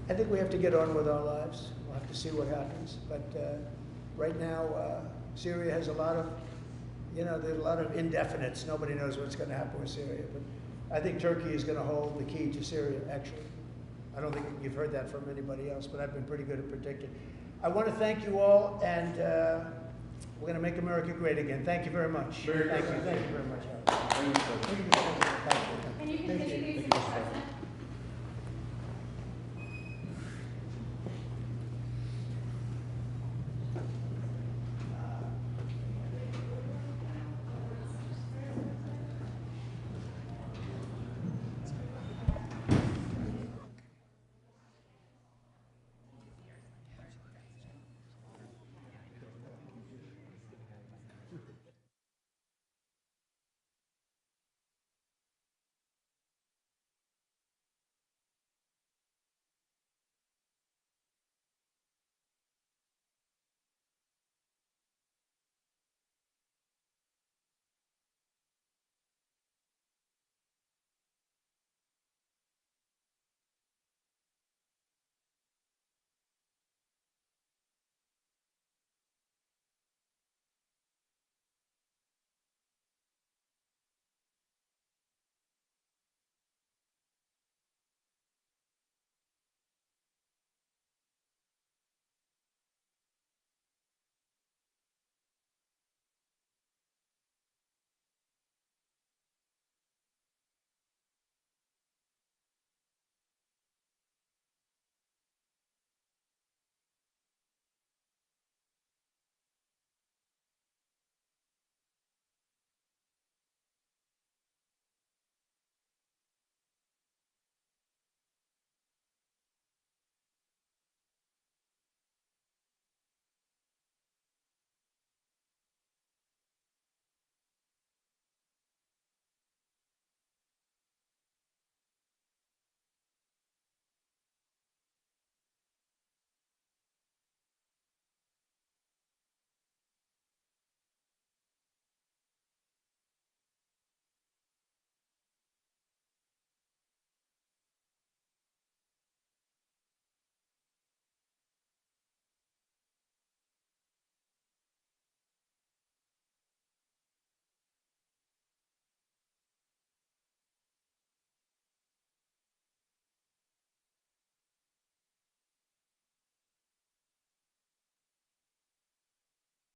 I think we have to get on with our lives. We'll have to see what happens. But right now, Syria has a lot of, there's a lot of indefinites. Nobody knows what's going to happen with Syria. But I think Turkey is going to hold the key to Syria, actually. I don't think you've heard that from anybody else, but I've been pretty good at predicting. I want to thank you all, and we're going to make America great again. Thank you very much. Thank you very much. Thank you. And you can continue to